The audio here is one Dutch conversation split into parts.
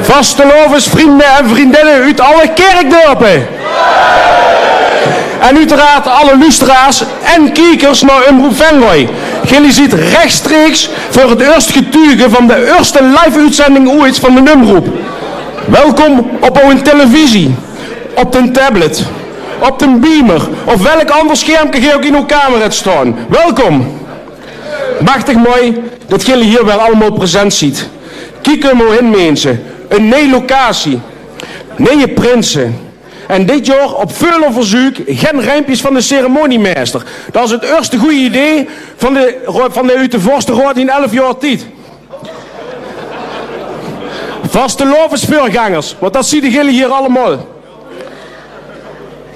Vastelovens, vrienden en vriendinnen uit alle kerkdorpen. En uiteraard alle luisteraars en kijkers naar Omroep Venray. Jullie ziet rechtstreeks voor het eerste getuige van de eerste live-uitzending ooit van de Omroep. Welkom op uw televisie, op de tablet, op de beamer of welk ander schermpje je ook in uw kamer hebt staan. Welkom. Machtig mooi dat jullie hier wel allemaal present ziet. Kijk er maar in mensen. Een nieuwe locatie. Nieuwe prinsen. En dit jaar op veel verzoek geen rijmpjes van de ceremoniemeester. Dat is het eerste goede idee van de uit de Vorstenraad in 11 jaar tijd. Vastelovensvoorgangers, want dat zien jullie hier allemaal.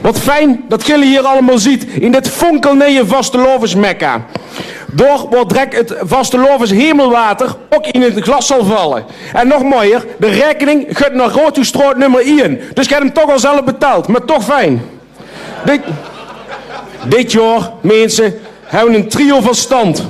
Wat fijn dat jullie hier allemaal ziet in dit fonkelnieuwe vastelovensmekka. Door wordt direct het vastelovens hemelwater ook in het glas zal vallen. En nog mooier, de rekening gaat naar Roodhoestraat nummer 1. Dus ik heb hem toch al zelf betaald, maar toch fijn. Dit jaar, mensen, hebben we een trio van stand.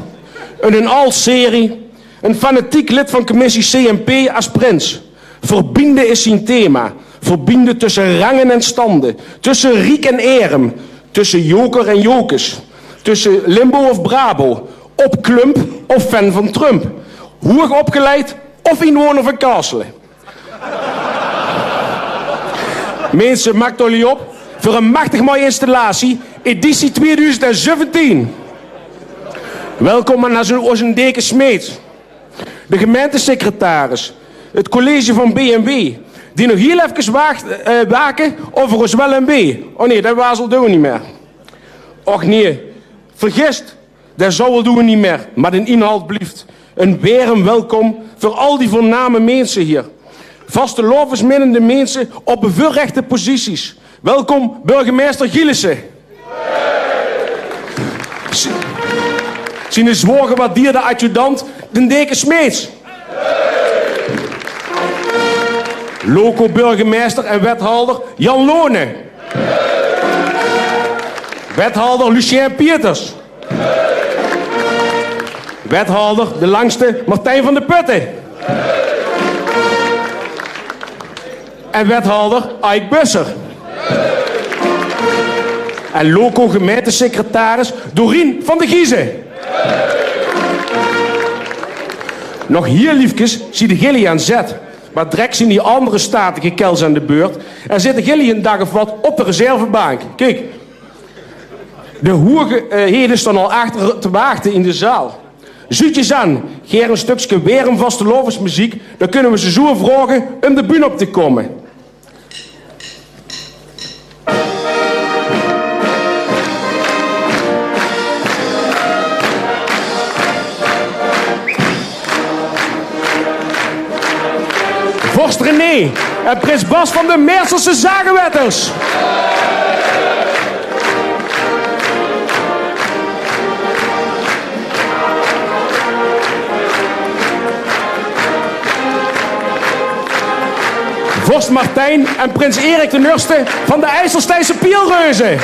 Een al-serie, een fanatiek lid van commissie CNP als prins. Verbinden is zijn thema. Verbinden tussen rangen en standen. Tussen riek en erem. Tussen joker en jokers. Tussen Limbo of Brabo. Op Klump of fan van Trump. Hoog opgeleid of inwoner van Kaasselen. Mensen, maakt jullie op voor een machtig mooie installatie. Editie 2017. Welkom aan onze deken Smeets. De gemeentesecretaris. Het college van B&W. Die nog heel even waken over ons wel en B. Oh nee, dat wazel doen we niet meer. Och nee, vergist, dat zou doen we niet meer. Maar de inhoud blijft. Een warm welkom voor al die voorname mensen hier. Vastelovensminnende mensen op bevoorrechte posities. Welkom burgemeester Gielissen. Zijn zwaar gewaardeerde adjudant, de deken Smeets. Loco-burgemeester en wethouder Jan Lonen. Wethouder Lucien Pieters. Wethouder de langste Martijn van de Putten. En wethouder Ike Busser. En loco-gemeentesecretaris Dorien van de Giezen. Nog hier liefjes zie de gilly aan zet. Maar direct zien die andere statige kels aan de beurt. En zitten jullie een dag of wat op de reservebank. Kijk. De hoerheden staan al achter te wachten in de zaal. Zoetjes aan. Geer een stukje weer een vastelovensmuziek. Dan kunnen we ze zo vragen om de bühne op te komen. Vorst René en prins Bas van de Meerselse Zagenwetters. Vorst Martijn en prins Erik de Nurste van de IJsselsteinse Pielreuzen.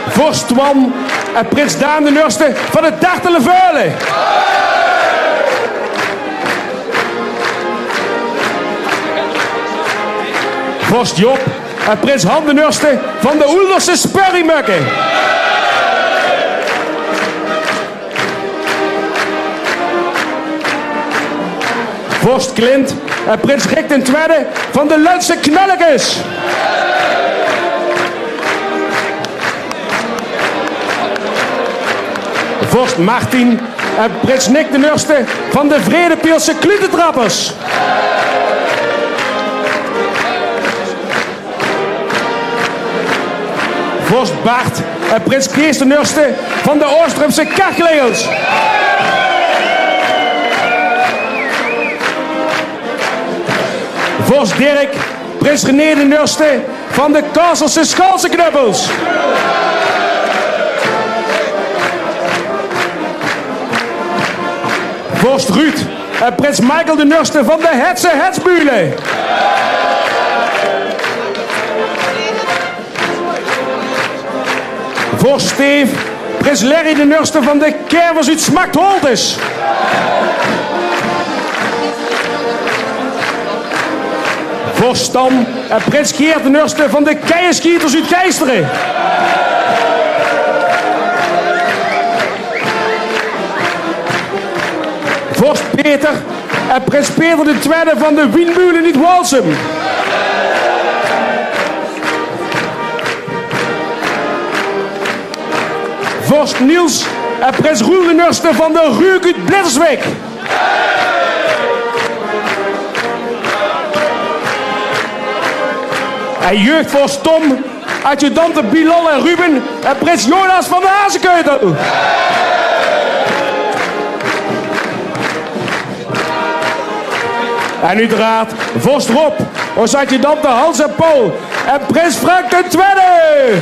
Vorst Twan en prins Daan de Nurste van de Darteleveulen. Vorst Job en prins Han de Nurste van de Oelderse Spurrimukken. Vorst Clint en prins Rick den Tweede van de Lutse Knullikes. Vorst Martin en prins Nick de Nurste van de Vredepielse Klutentrappers. Vorst Bart en prins Kees de Nurste van de Oostrumse Kachelingels. Vorst Dirk, prins René de Nurste van de Kastelse Schalseknuppels. Vorst Ruud en prins Michael de Nurste van de Hetse Hetsbulen. Vorst Steef Prins Larry de Nurste van de Kervers uit Smachtholtes. Vorst Stam en Prins Geert de Nurste van de Keienschieters uit Geisteren. Vorst Peter en Prins Peter de Tweede van de Windmühlen uit Walsum. Vorst Niels en Prins Roel de Nurste van de Ruuk uit Blitterswijk. En jeugdvorst Tom, adjudanten Bilal en Ruben en Prins Jonas van de Hazekeutel. En uiteraard vorst Rob, ons adjudanten Hans en Paul en Prins Frank de Tweede.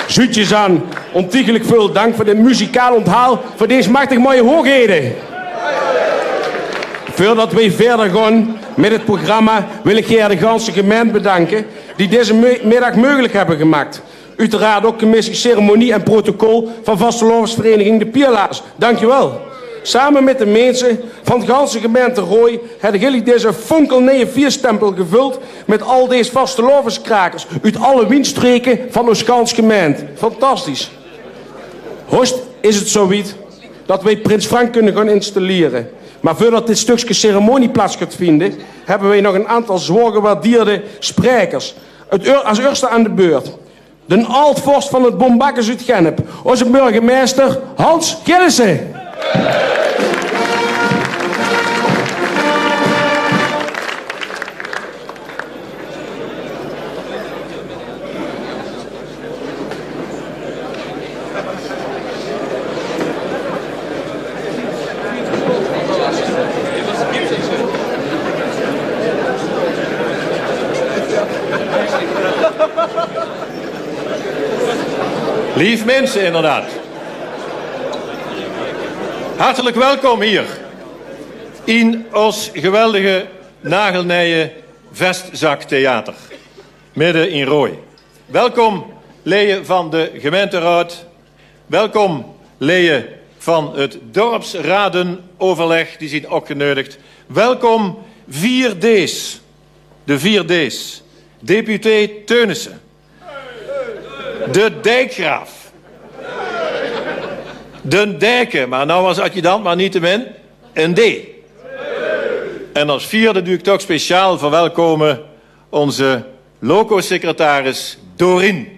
Zoetjes aan, ontiegelijk veel dank voor de muzikaal onthaal voor deze machtig mooie hoogheden. Voordat wij verder gaan met het programma wil ik hier de ganse gemeente bedanken die deze middag mogelijk hebben gemaakt. Uiteraard ook commissie ceremonie en protocol van vastelovensvereniging De Pierlaars. Dankjewel. Samen met de mensen van de ganse gemeente Rooi hebben jullie deze fonkelnieuwe vierstempel gevuld met al deze vastelovenskrakers uit alle windstreken van ons ganse gemeente. Fantastisch. Horst is het zoiets dat wij Prins Frank kunnen gaan installeren. Maar voordat dit stukje ceremonie plaats gaat vinden, hebben wij nog een aantal zwaar gewaardeerde sprekers. Als eerste aan de beurt. De oud-vorst van het Bombakkers uit Gennep, onze burgemeester Hans Gillissen. Lief mensen, inderdaad. Hartelijk welkom hier in ons geweldige nagelnijen vestzaktheater, midden in Rooi. Welkom leden van de gemeenteraad. Welkom leden van het dorpsradenoverleg, die zijn ook genodigd. Welkom 4D's, de 4D's. Deputé Teunissen. De dijkgraaf. De dijken, maar nou was adjudant, maar niettemin een D. En als vierde doe ik toch speciaal verwelkomen onze loco-secretaris Dorien.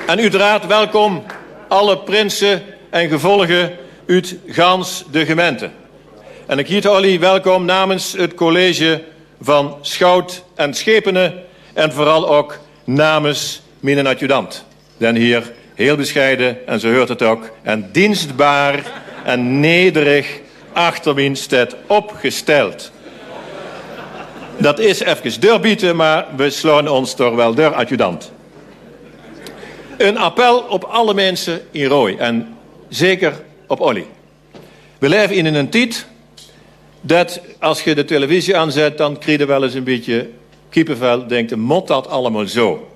En uiteraard welkom alle prinsen en gevolgen uit gans de gemeente. En ik heet jullie welkom namens het college van Schout en Schepenen en vooral ook namens mijn adjudant. Den hier heel bescheiden, en zo hoort het ook, en dienstbaar en nederig achter mijn sted opgesteld. Dat is even deurbieten, maar we slaan ons toch wel door, adjudant. Een appel op alle mensen in Rooi en zeker op Olly. We leven in een tijd dat als je de televisie aanzet, dan krijg je wel eens een beetje kippenvel. Denkt, moet dat allemaal zo?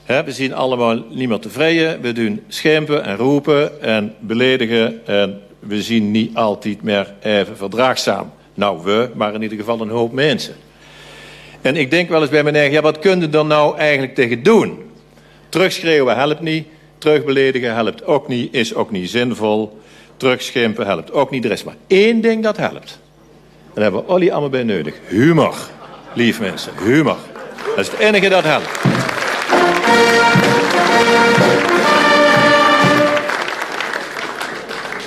We zien allemaal niet meer tevreden. We doen schimpen en roepen en beledigen. En we zien niet altijd meer even verdraagzaam. Nou, we, maar in ieder geval een hoop mensen. En ik denk wel eens bij mijn eigen, ja, wat kun je er nou eigenlijk tegen doen? Terugschreeuwen helpt niet. Terugbeledigen helpt ook niet, is ook niet zinvol. Terugschimpen helpt ook niet. Er is maar één ding dat helpt. Daar hebben we Olly allemaal bij nodig. Humor, lief mensen, humor. Dat is het enige dat helpt.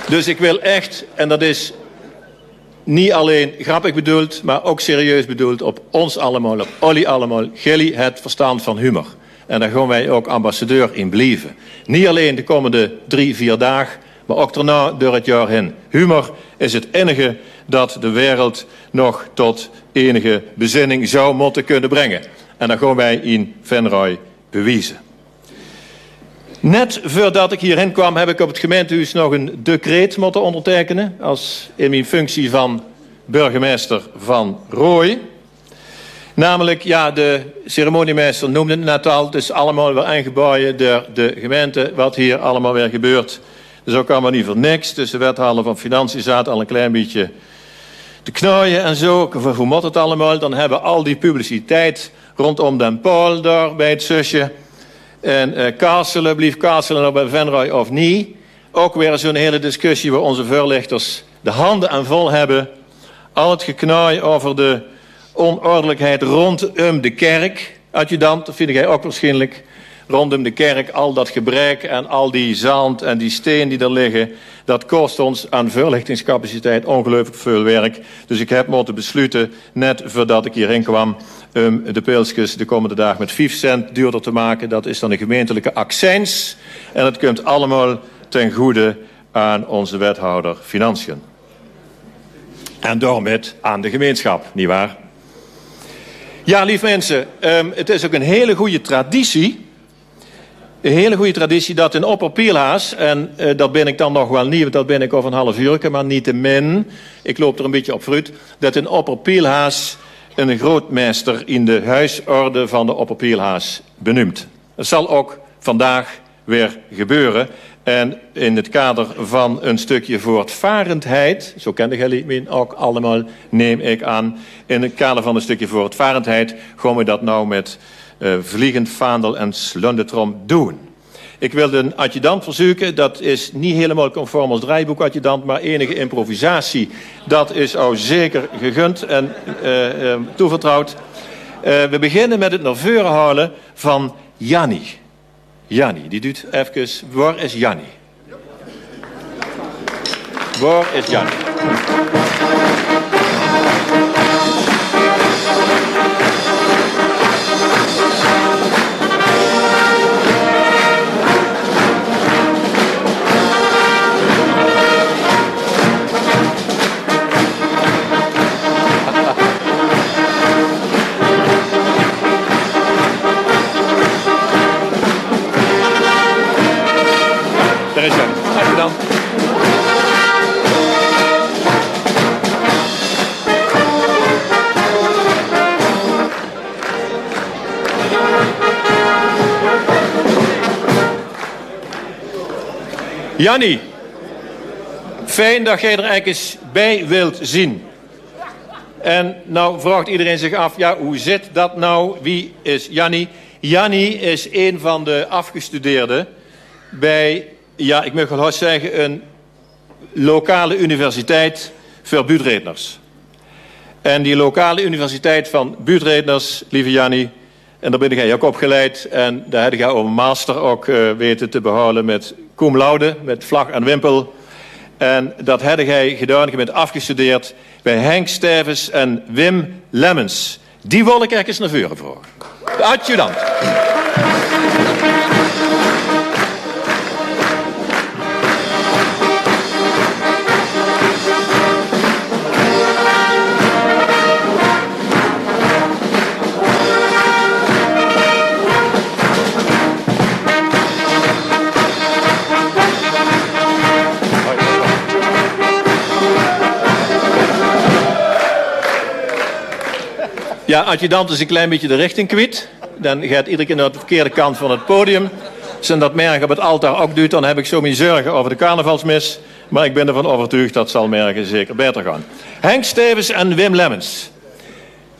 Dus ik wil echt, en dat is niet alleen grappig bedoeld, maar ook serieus bedoeld op ons allemaal, op Olly allemaal, Gilly het verstand van humor. En daar gaan wij ook ambassadeur in blijven. Niet alleen de komende 3-4 dagen, maar ook daarna door het jaar heen. Humor is het enige dat de wereld nog tot enige bezinning zou moeten kunnen brengen. En dat gaan wij in Venray bewijzen. Net voordat ik hierheen kwam heb ik op het gemeentehuis nog een decreet moeten ondertekenen. Als in mijn functie van burgemeester van Rooij. Namelijk, ja, de ceremoniemeester noemde het net al. Het is allemaal weer ingeboden door de gemeente wat hier allemaal weer gebeurt. Dus ook allemaal niet voor niks. Dus de wethouder van Financiën zat al een klein beetje te knooien en zo. Hoe moet het allemaal? Dan hebben al die publiciteit rondom Den Paul daar bij het zusje. En Kaasselen, blieft Kaasselen nou bij Venray of niet? Ook weer zo'n hele discussie waar onze voorlichters de handen aan vol hebben. Al het geknooi over de onordelijkheid rondom de kerk. Adjudant, dat vind jij ook waarschijnlijk. Rondom de kerk, al dat gebrek en al die zand en die steen die er liggen. Dat kost ons aan voorlichtingscapaciteit ongelooflijk veel werk. Dus ik heb moeten besluiten, net voordat ik hierheen kwam, de pilsjes de komende dagen met 5 cent duurder te maken. Dat is dan een gemeentelijke accijns. En het komt allemaal ten goede aan onze wethouder Financiën. En daarmee aan de gemeenschap, nietwaar? Ja, lief mensen, het is ook een hele goede traditie. Een hele goede traditie dat in Opperpielhaas, en dat ben ik dan nog wel niet, want dat ben ik over een half uur, maar niettemin, ik loop er een beetje op vooruit, dat in Opperpielhaas een grootmeester in de huisorde van de Opperpielhaas benoemd. Dat zal ook vandaag weer gebeuren. En in het kader van een stukje voortvarendheid, zo kenden jullie ook allemaal, neem ik aan, in het kader van een stukje voortvarendheid gaan we dat nou met vliegend vaandel en slundetrom doen. Ik wil de adjudant verzoeken, dat is niet helemaal conform als draaiboek adjudant, maar enige improvisatie, dat is al zeker gegund en toevertrouwd. We beginnen met het naar voren halen van Jannie. Jannie, die doet even, waar is Jannie? Waar is Jannie? Daar is Jannie. Dank u dan. Jannie, fijn dat jij er eigenlijk eens bij wilt zien. En nou vraagt iedereen zich af, ja, hoe zit dat nou? Wie is Jannie? Jannie is een van de afgestudeerden bij, ja, ik mag wel eens zeggen, een lokale universiteit voor buurtredners. En die lokale universiteit van buurtredners, lieve Jannie, en daar ben jij ook opgeleid. En daar heb jij over master ook weten te behouden met cum laude, met vlag en wimpel. En dat heb jij gedaan, je bent afgestudeerd bij Henk Stevens en Wim Lemmens. Die wil ik ergens naar voren vragen. De adjudant. Ja, adjudant is een klein beetje de richting kwijt. Dan gaat iedere keer naar de verkeerde kant van het podium. Als dat merken op het altaar ook doet, dan heb ik zo mijn zorgen over de carnavalsmis. Maar ik ben ervan overtuigd dat zal merken zeker beter gaan. Henk Stevens en Wim Lemmens.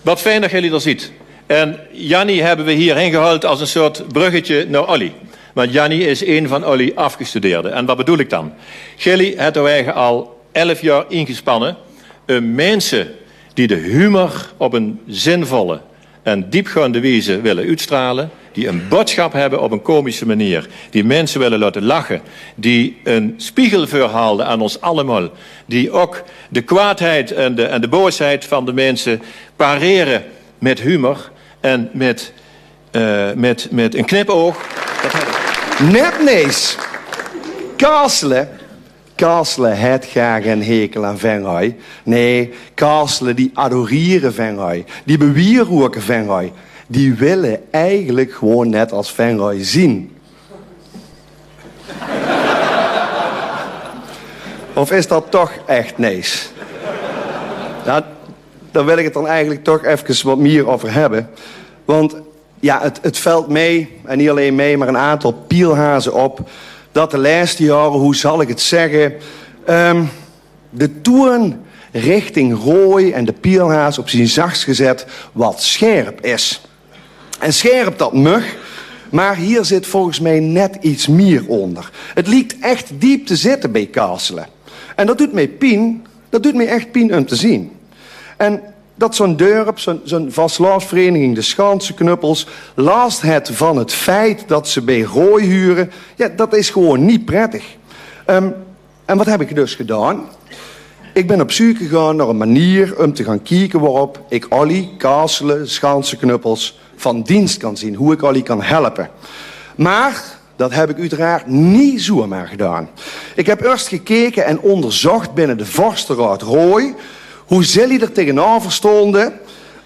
Wat fijn dat jullie er ziet. En Jannie hebben we hierheen gehaald als een soort bruggetje naar Olly. Want Jannie is een van Olly afgestudeerden. En wat bedoel ik dan? Jullie hebben wij al 11 jaar ingespannen. Mensen die de humor op een zinvolle en diepgaande wijze willen uitstralen. die een boodschap hebben op een komische manier, die mensen willen laten lachen, die een spiegel voorhouden aan ons allemaal, die ook de kwaadheid en de boosheid van de mensen pareren met humor en met een knipoog. Nepnees. Kaasselen het graag een hekel aan Venray. Nee, Kaasselen die adoreren Venray. Die bewierroken Venray. Die willen eigenlijk gewoon net als Venray zien. Of is dat toch echt nees? Nou, daar wil ik het dan eigenlijk toch even wat meer over hebben. Want ja, het valt mee, en niet alleen mee, maar een aantal pielhazen op, dat de laatste jaren, hoe zal ik het zeggen, de toeren richting Rooi en de pielhaas op zijn zachtst gezet wat scherp is. En scherp dat mag, maar hier zit volgens mij net iets meer onder. Het lijkt echt diep te zitten bij Kaasselen. En dat doet mij pijn, dat doet mij echt pijn om te zien. En dat zo'n dorp, zo'n vastlandsvereniging, de Schansenknuppels, last het van het feit dat ze bij Rooi huren, ja, dat is gewoon niet prettig. En wat heb ik dus gedaan? Ik ben op zoek gegaan naar een manier om te gaan kijken waarop ik Olly, Kaasselen, Schansenknuppels van dienst kan zien. Hoe ik Olly kan helpen. Maar dat heb ik uiteraard niet zomaar gedaan. Ik heb eerst gekeken en onderzocht binnen de Vorstenraad Rooi hoe jullie er tegenover stonden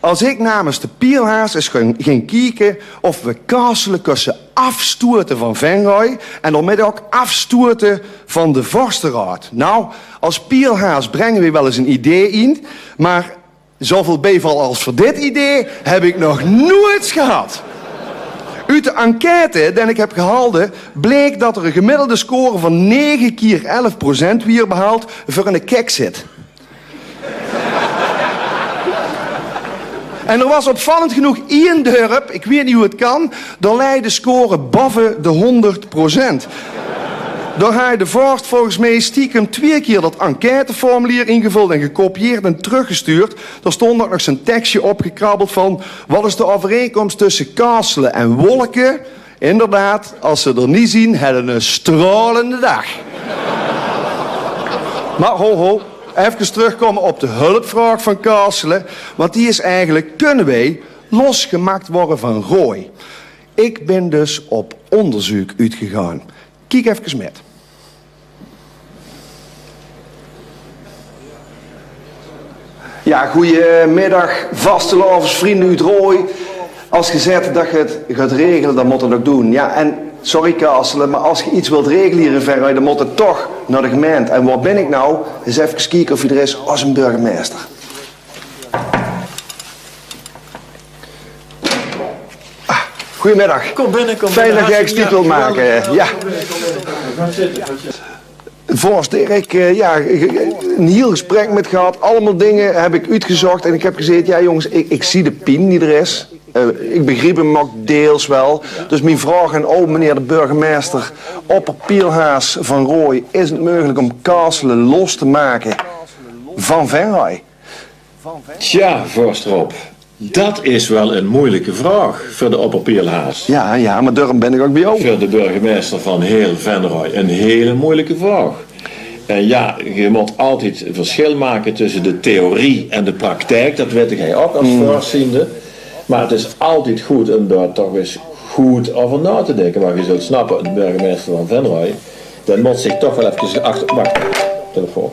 als ik namens de pielhaas eens ging kijken of we Kaasselen kunnen afstoten van Venray en daarmee ook afstoten van de Vorstenraad. Nou, als pielhaas brengen we wel eens een idee in, maar zoveel bijval als voor dit idee heb ik nog nooit gehad. Uit de enquête die ik heb gehouden bleek dat er een gemiddelde score van 9 keer 11% weer behaald voor een kek zit. En er was opvallend genoeg één dorp, ik weet niet hoe het kan, daar lei de score boven de 100%. Daar had de Vorst volgens mij stiekem 2 keer dat enquêteformulier ingevuld en gekopieerd en teruggestuurd. Daar stond ook nog zijn tekstje opgekrabbeld van wat is de overeenkomst tussen Kaasselen en wolken? Inderdaad, als ze er niet zien, hebben een stralende dag. Maar ho, even terugkomen op de hulpvraag van Kaasselen. Want die is eigenlijk, kunnen wij losgemaakt worden van Rooi? Ik ben dus op onderzoek uitgegaan. Kijk even met. Ja, goedemiddag, vastelovers, vrienden uit Rooi. Als je zegt dat je het gaat regelen, dan moet je het ook doen. Ja, en sorry Kaasselen, maar als je iets wilt regelen hier in Venray, dan moet het toch naar de gemeente. En waar ben ik nou? Eens even kijken of hij er is als een burgemeester. Goedemiddag. Kom binnen. Fijn dat jij extiek wilt maken. Ja. Voorzitter, ik een heel gesprek met gehad. Allemaal dingen heb ik uitgezocht. En ik heb gezegd, ja jongens, ik zie de pijn die er is. Ik begreep hem ook deels wel. Dus mijn vraag aan meneer de burgemeester, opperpielhaas van Rooi, is het mogelijk om Kaasselen los te maken van Venray? Tja, Voorstrop. Dat is wel een moeilijke vraag voor de opperpielhaas. Ja, maar daarom ben ik ook bij jou. Voor de burgemeester van heel Venray. Een hele moeilijke vraag. En ja, je moet altijd een verschil maken tussen de theorie en de praktijk. Dat weet jij ook als voorziende. Maar het is altijd goed om daar toch eens goed over na te denken. Maar je zult snappen, de burgemeester van Venray, dat moet zich toch wel even achter... Wacht, telefoon.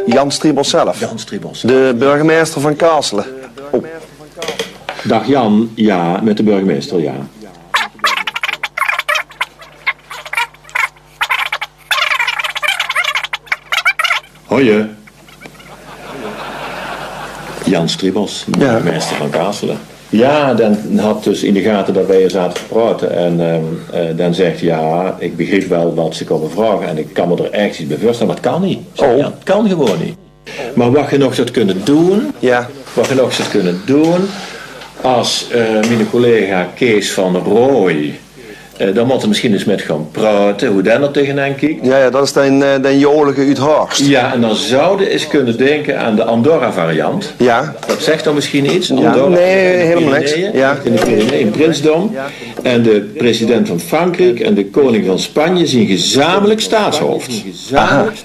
Jan Striebos zelf. Jan Striebos. De burgemeester van Kaasselen. Oh. Dag Jan, ja, met de burgemeester, ja. Hoi. Jan Striebos, de burgemeester van Kaasselen. Ja, dan had dus in de gaten dat wij eens zaten te praten. En dan zegt ja, ik begreep wel wat ze komen vragen. En ik kan me er echt iets bij voorstellen, maar het kan niet. Zeg, ja, het kan gewoon niet. Maar wat je nog zou kunnen doen... Ja. Wat je nog zou kunnen doen... Als mijn collega Kees van Rooij Daar moeten we misschien eens met gaan praten, hoe dan er tegenaan kijkt. Ja, dat is den jolige uit Horst. Ja, en dan zouden we eens kunnen denken aan de Andorra-variant. Ja. Dat zegt dan misschien iets? Ja, Andorra, nee, helemaal niks. Ja. In de Pyreneeën, prinsdom. En de president van Frankrijk en de koning van Spanje zien gezamenlijk staatshoofd.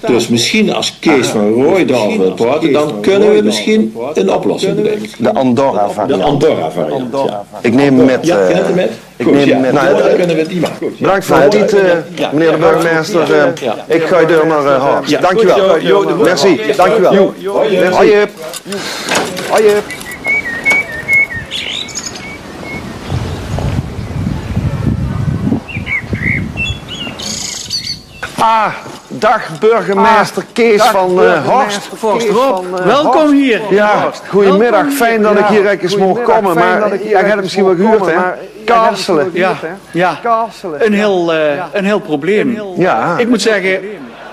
Dus misschien als Kees van Rooijdal wil praten, dan kunnen we misschien een oplossing bedenken. De Andorra-variant. De Andorra-variant, ja. Ik neem hem met. Ja, je hebt hem met? Ik Goed, neem ja. hem met. Nou, dan kunnen we het niet maken. Goed, ja. Bedankt voor de tijd, meneer de burgemeester. Ik ga je deur naar Horst. Ja. Dankjewel. Merci. Dankjewel. Hoi. Hoi. Dag burgemeester Kees van Horst. Welkom hier. Ja, goedemiddag. Fijn dat ik hier eens mocht komen. Maar jij hebt het misschien wel gehoord, hè? Kaarselen. Ja, een heel probleem. Ja. Ik moet zeggen,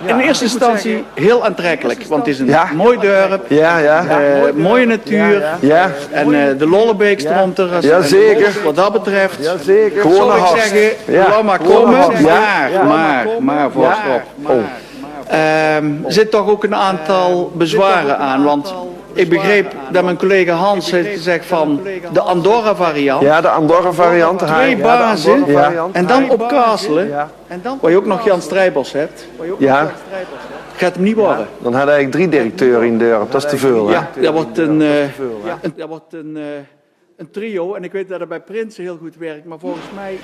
in eerste instantie heel aantrekkelijk. Want het is een mooi dorp, Ja. mooie natuur. Ja. En de Lollebeek stroomt er. Ja, zeker. Wat dat betreft, Zeker. zal Gewoon ik Horst. zeggen, laat maar komen. Maar voorstop. Er zit toch ook een aantal bezwaren aan. Want ik begreep dat mijn collega Hans heeft gezegd van de Andorra-variant. Ja, de Andorra-variant. 2 bazen Ja. en dan op Kaasselen, waar je ook nog Jan Strijbos hebt, Ja, gaat hem niet worden. dan had ik 3 directeuren in de dorp. Dat is te veel, hè? Ja, dat wordt een trio. En ik weet dat het bij Prinsen heel goed werkt, maar volgens mij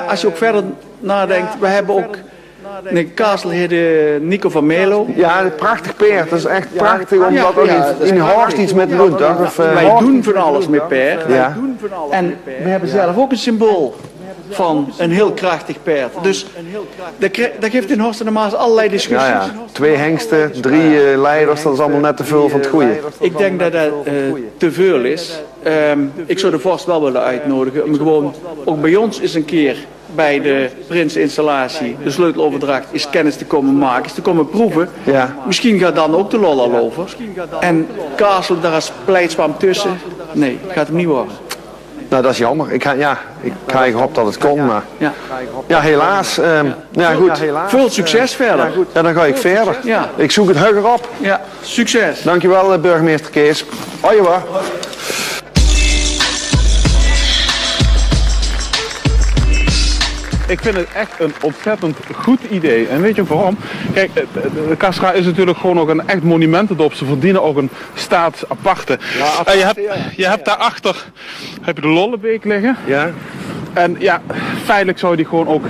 als je ook verder nadenkt, we hebben ook in Kaassel heet Nico van Melo. Ja, een prachtig peer. Dat is echt prachtig om dat ook in Horst iets mee te doen, toch? Of, Wij doen van alles met paard. Ja. En we hebben zelf ook een symbool van een heel krachtig paard. Dus dat geeft in Horst en de Maas allerlei discussies. Ja. 2 hengsten, 3 leiders, dat is allemaal net te veel van het goede. Ik denk dat dat te veel is. Ik zou de vorst wel willen uitnodigen om gewoon ook bij ons eens een keer bij de Prinseninstallatie de sleuteloverdracht is kennis te komen maken, is te komen proeven. Ja. Misschien gaat dan ook de lol al over. En Kaassel daar als pleitswam tussen. Nee, gaat hem niet worden. Nou, dat is jammer. Ik ga gehoopt dat het komt, maar... Ja, helaas. Goed. Veel succes verder. Ja, dan ga ik verder. Ja. Ik zoek het hugger op. Ja, succes. Dankjewel, burgemeester Kees. Hoi, hoor. Ik vind het echt een ontzettend goed idee. En weet je ook waarom? Kijk, de Castra is natuurlijk gewoon ook een echt monumentendorp. Ze verdienen ook een staatsaparte. En je hebt daarachter heb je de Lollebeek liggen. Ja. En ja, feitelijk zou je die gewoon ook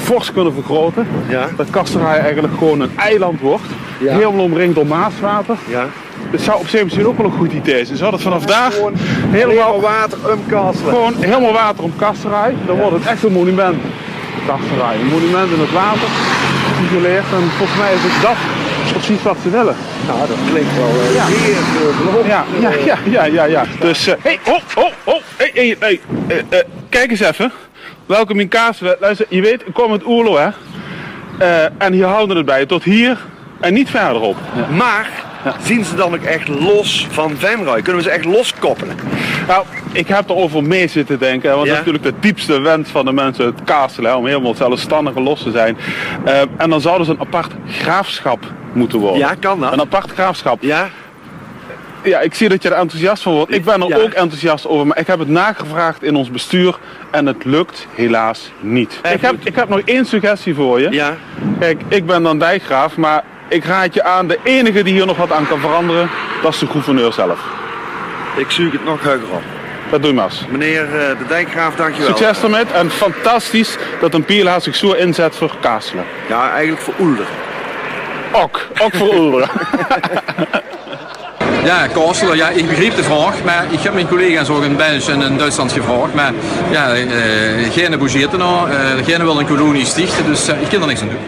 fors kunnen vergroten. Ja. Dat Castra eigenlijk gewoon een eiland wordt. Ja. Helemaal omringd door maaswater. Ja. Het zou op zich misschien ook wel een goed idee zijn. Ze hadden het vanaf daar helemaal water om Kaasselen. gewoon helemaal water om Kasterij. Dan wordt het echt een monument. Kasterij, een monument in het water. Geïsoleerd. En volgens mij is het dat precies wat ze willen. Nou, dat klinkt wel Ja. Dus, kijk eens even. Welkom in Kaaselen. Luister, je weet, ik kom uit Oerlo, hè. En hier houden we het bij. Tot hier en niet verderop. Ja. Maar zien ze dan ook echt los van Venrooy? Kunnen we ze echt loskoppelen? Nou, ik heb erover mee zitten denken, want dat is natuurlijk de diepste wens van de mensen uit Kaaselen, om helemaal zelfstandig en los te zijn. En dan zouden ze een apart graafschap moeten worden. Ja, kan dat? Een apart graafschap. Ja? Ja, ik zie dat je er enthousiast van wordt. Ik ben er ook enthousiast over, maar ik heb het nagevraagd in ons bestuur en het lukt helaas niet. Ik heb nog 1 suggestie voor je. Ja. Kijk, ik ben dan dijkgraaf, maar ik raad je aan, de enige die hier nog wat aan kan veranderen, dat is de gouverneur zelf. Ik zoek het nog heuger op. Dat doe je maar eens. Meneer de Dijkgraaf, dankjewel. Succes ermee en fantastisch dat een Pielaar zich zo inzet voor Kaaselen. Ja, eigenlijk voor Oelder. Ook voor Oelder. Ja, Kasselen, ja, ik begreep de vraag, maar ik heb mijn collega's ook in België en in Duitsland gevraagd, maar ja, geen bougeert er nou, geen wil een kolonie stichten, dus ik kan er niks aan doen.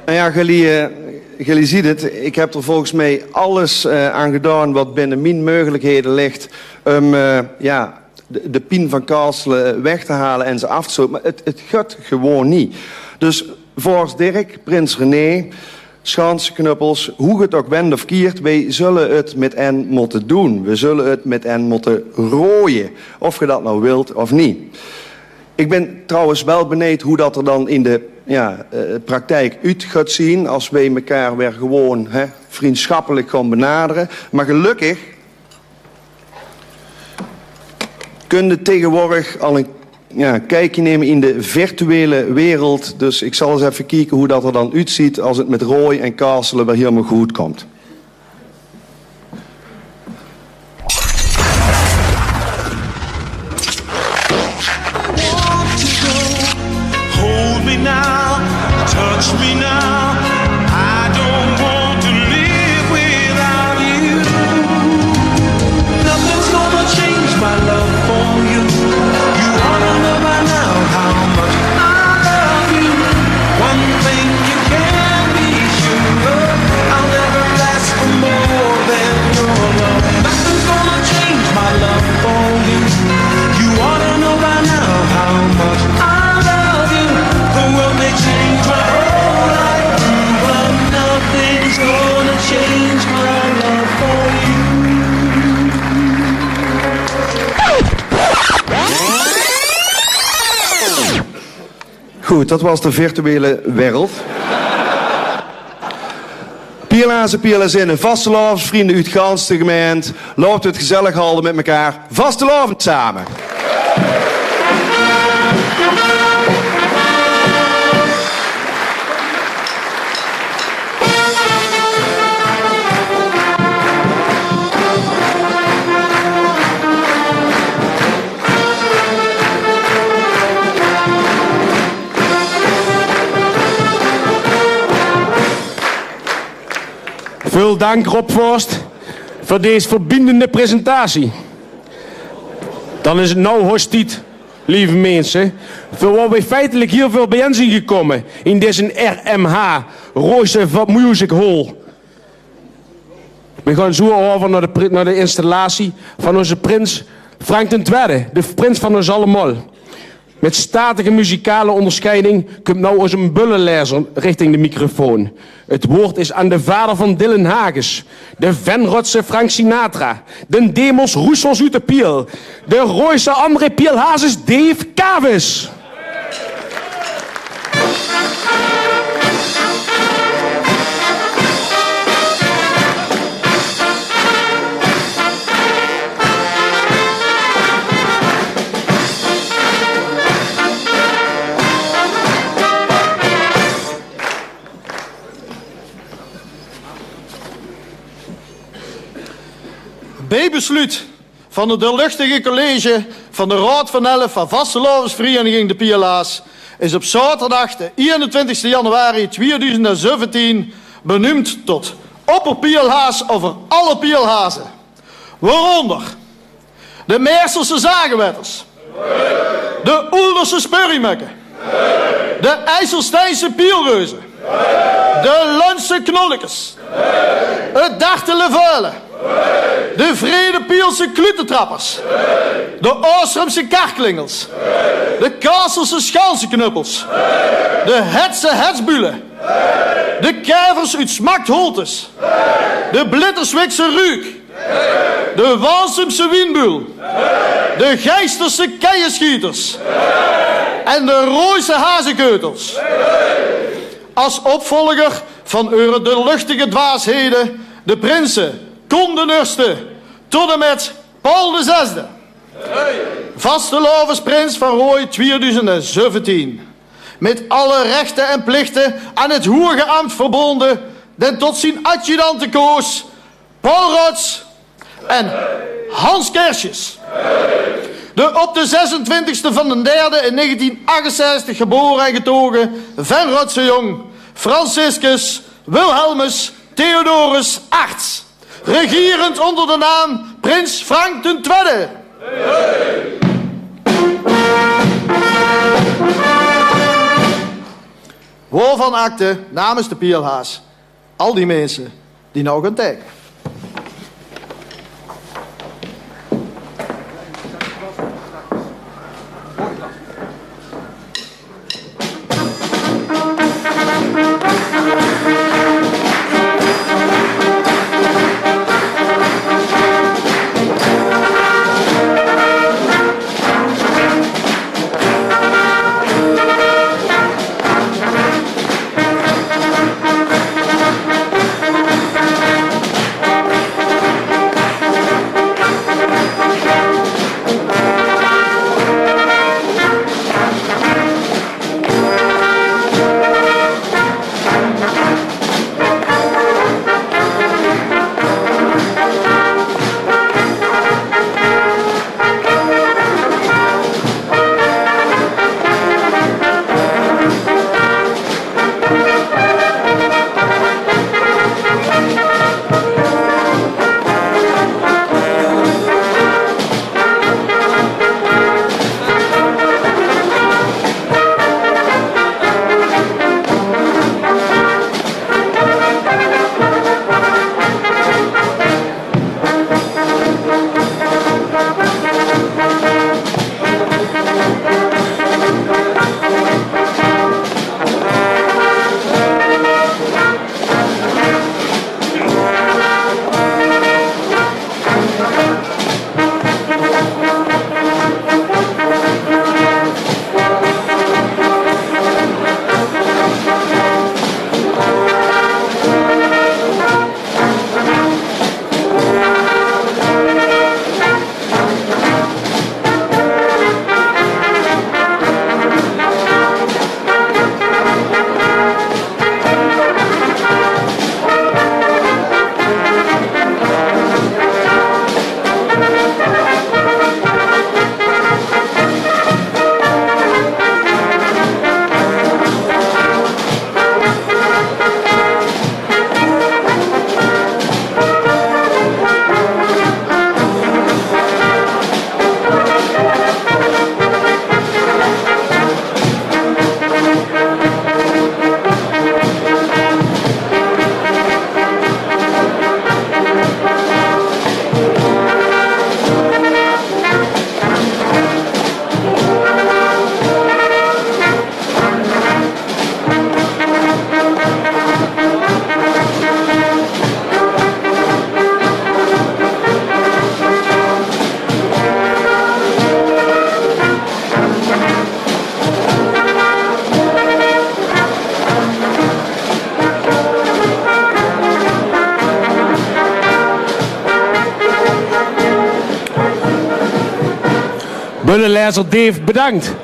Nou ja, jullie ziet het. Ik heb er volgens mij alles aan gedaan wat binnen mijn mogelijkheden ligt om de pin van Kaasselen weg te halen en ze af te stoten. Maar het gaat gewoon niet. Dus volgens Dirk, prins René, Schansknuppels, hoe het ook wendt of kiert, wij zullen het met hen moeten doen. We zullen het met hen moeten rooien, of je dat nou wilt of niet. Ik ben trouwens wel benieuwd hoe dat er dan in de praktijk uit gaat zien als wij elkaar weer gewoon vriendschappelijk gaan benaderen. Maar gelukkig kun je tegenwoordig al een kijkje nemen in de virtuele wereld. Dus ik zal eens even kijken hoe dat er dan uitziet als het met Roy en Kastelen weer helemaal goed komt. Hold me now, touch me now. I don't want to live without you. Nothing's gonna change my love for you. You ought to know by now how much I love you. One thing you can be sure of, I'll never last for more than your love. Nothing's gonna change my love for you. You ought to know by now how much I love you. The world may change my whole life, but nothing's gonna change my love for you. Goed, dat was de virtuele wereld. Pierlazen, pierlazinnen, vastelavondsvrienden uit gans de gemeente. Laten we het gezellig houden met elkaar. Vastelavond samen. Veel dank Rob Forst voor deze verbindende presentatie. Dan is het nou hostiet, lieve mensen, voor wat wij feitelijk heel veel bijeen zijn gekomen in deze RMH, Royse Music Hall. We gaan zo over naar de installatie van onze prins Frank II, de prins van ons allemaal. Met statige muzikale onderscheiding komt nou als een bullenlezer richting de microfoon. Het woord is aan de vader van Dylan Hagens, de Venrotse Frank Sinatra, de Demos Roussos uit de Piel, de Royse André Pielhazes Dave Kavis. B-besluit van het doorluchtige college van de Raad van Elf van Vastelavondsvereniging de Pielaars is op zaterdag de 21 januari 2017 benoemd tot opperpielhaas over alle pielhazen. Waaronder de Meerselse zagenwetters, de Oelderse spurriemukken, de IJsselsteinse pielreuzen, de Lunse knollekes, het Dartele Vuilen, de Vrede Pielse klutentrappers, de Oostrumse karklingels, de Kastelse schansenknuppels, de Hetse hetsbulen, de Kijvers uit Smaktholtes, de Blitterswikse Ruuk, de Wansumse Wienbul, de Geisterse keienschieters en de Rooise hazenkeutels. Als opvolger van de luchtige dwaasheden, de prinsen Con de Nurste tot en met Paul VI. Vastelavondsprins van Rooi 2017. Met alle rechten en plichten aan het hoge ambt verbonden, den tot zijn adjudanten koos, Paul Rots en Hans Kersjes. De op de 26e van de derde in 1968 geboren en getogen Venrotse jong Franciscus Wilhelmus Theodorus Arts. Regierend onder de naam Prins Frank II. Waarvan akte namens de Pielhaas al die mensen die nou gaan kijken. Hullenlezer Dave, bedankt.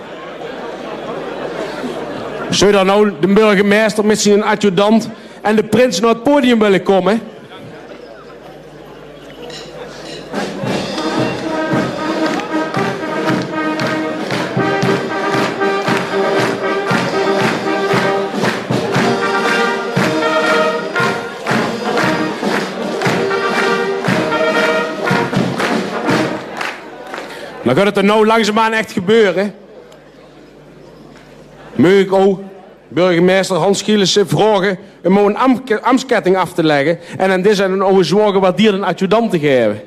Zou dan nou de burgemeester met zijn adjudant en de prins naar het podium willen komen? Dan gaat het er nou langzaamaan echt gebeuren. Mag ik ook burgemeester Hans Gielissen vragen om een ambtsketting af te leggen en aan deze een oude zwaar gewaardeerde adjudant te geven.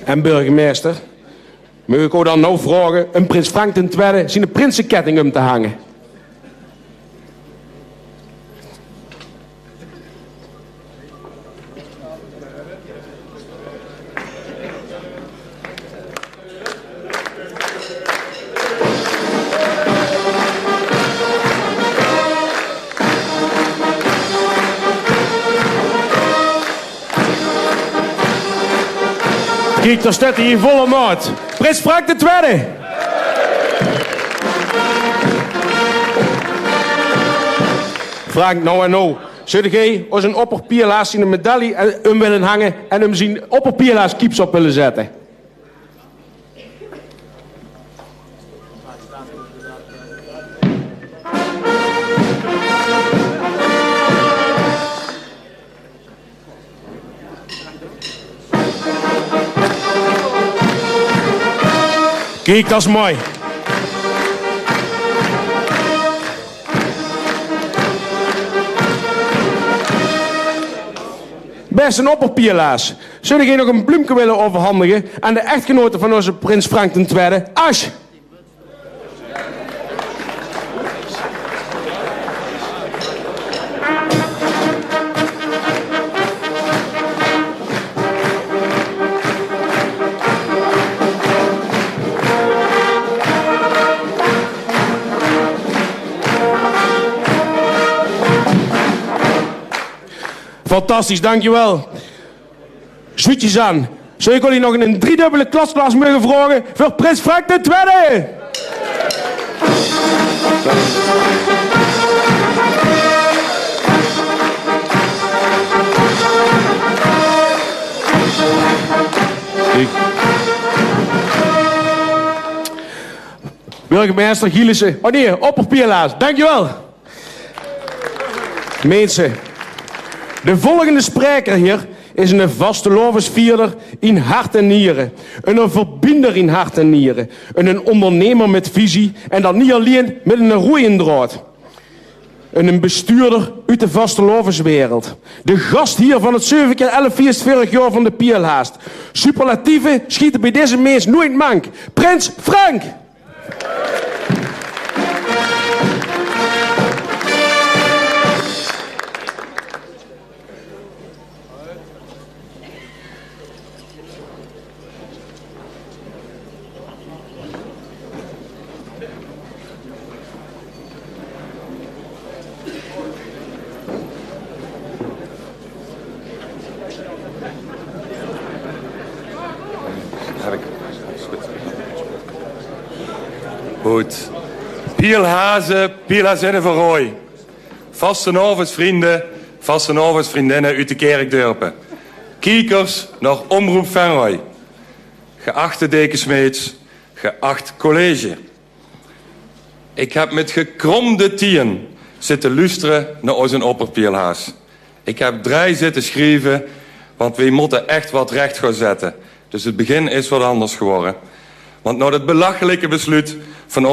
En burgemeester, mag ik ook dan nou vragen om prins Frank II zijn prinsenketting om te hangen? Kijk, daar staat hij in volle maat. Prins Frank II. Frank, nou en nou. Zou jij als een opperpierlaas zijn medaille om willen hangen en hem zijn opperpierlaas kieps op willen zetten? Kijk, dat is mooi. Best een opperpierlaas. Zou jij nog een bloemke willen overhandigen aan de echtgenote van onze prins Frank II, Asch? Fantastisch, dankjewel. Zoetjes aan. Zou ik jullie nog een driedubbele klasklaas mogen vragen voor prins Frank II? Burgemeester Gielissen. Oh nee, opperpierlaas. Dankjewel. Mensen. De volgende spreker hier is een vastelovensvierder in hart en nieren. Een verbinder in hart en nieren. Een ondernemer met visie en dat niet alleen met een roeiendraad. Een bestuurder uit de vastelovenswereld. De gast hier van het 7x11 jaar van de Pierhaast. Superlatieven schieten bij deze mens nooit mank. Prins Frank! Goed. Pielhazen, Pielhazinnen van Rooij. Vastenavondsvrienden, vastenavondsvriendinnen uit de Kerkdorpen. Kiekers naar Omroep Venray. Geachte dekensmeets, geacht college. Ik heb met gekromde tien zitten luisteren naar onze opperpielhaas. Ik heb 3 zitten schrijven, want we moeten echt wat recht gaan zetten. Dus het begin is wat anders geworden. Want nou dat belachelijke besluit van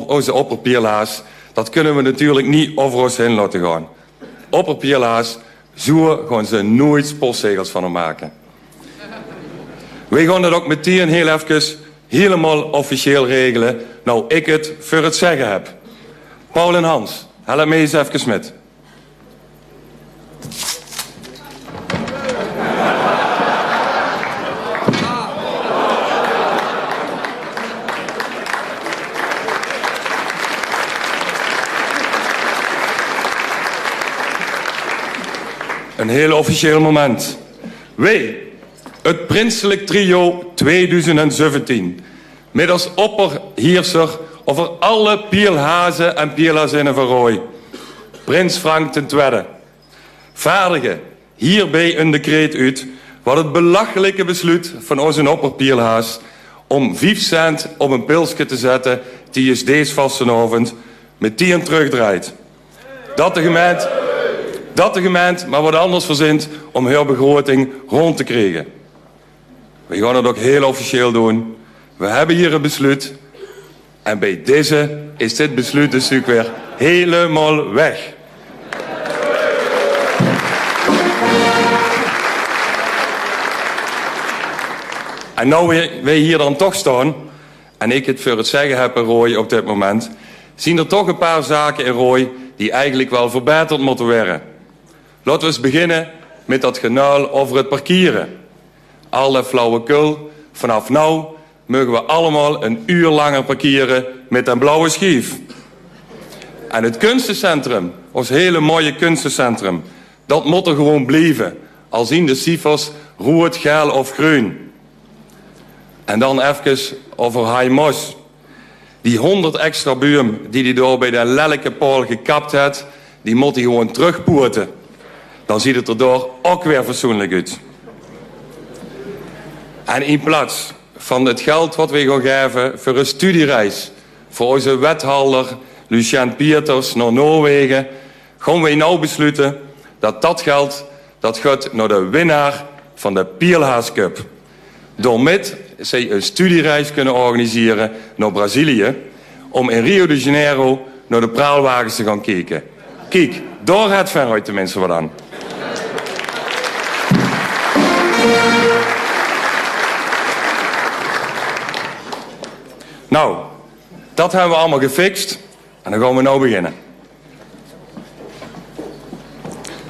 onze opperpierlaas, dat kunnen we natuurlijk niet over ons heen laten gaan. Opperpierlaas, zo gaan ze nooit postzegels van hem maken. Wij gaan dat ook meteen heel even helemaal officieel regelen, nou ik het voor het zeggen heb. Paul en Hans, help me eens even met. Een heel officieel moment. Wij, het Prinselijk Trio 2017. Met als opperheerser over alle Pielhazen en Pielhazinnen van Rooij. Prins Frank II. Vaardigen hierbij een decreet uit wat het belachelijke besluit van onze opperpielhaas om 5 cent op een pilsje te zetten die is deze vastenavond met 10 terugdraait. Dat de gemeente maar wat anders verzint om haar begroting rond te krijgen. We gaan het ook heel officieel doen. We hebben hier een besluit. En bij deze is dit besluit dus natuurlijk weer helemaal weg. En nou wij hier dan toch staan, en ik het voor het zeggen heb in Rooij op dit moment, zien er toch een paar zaken in Rooij die eigenlijk wel verbeterd moeten worden. Laten we eens beginnen met dat genuil over het parkeren. Alle flauwekul, vanaf nou mogen we allemaal een uur langer parkeren met een blauwe schief. En het kunstencentrum, ons hele mooie kunstencentrum, dat moet er gewoon blijven. Al zien de cijfers rood, geel of groen. En dan even over Haimos. Die 100 extra buum die hij door bij de lelijke paal gekapt heeft, die moet hij gewoon terugpoorten. Dan ziet het er door ook weer fatsoenlijk uit. En in plaats van het geld wat we gaan geven voor een studiereis voor onze wethouder Lucien Pieters naar Noorwegen, gaan wij nou besluiten dat dat geld dat gaat naar de winnaar van de Pielhaas Cup. Doormit zij een studiereis kunnen organiseren naar Brazilië om in Rio de Janeiro naar de praalwagens te gaan kijken. Kijk, daar gaat Venrooy tenminste wat aan. Nou, dat hebben we allemaal gefixt en dan gaan we nou beginnen.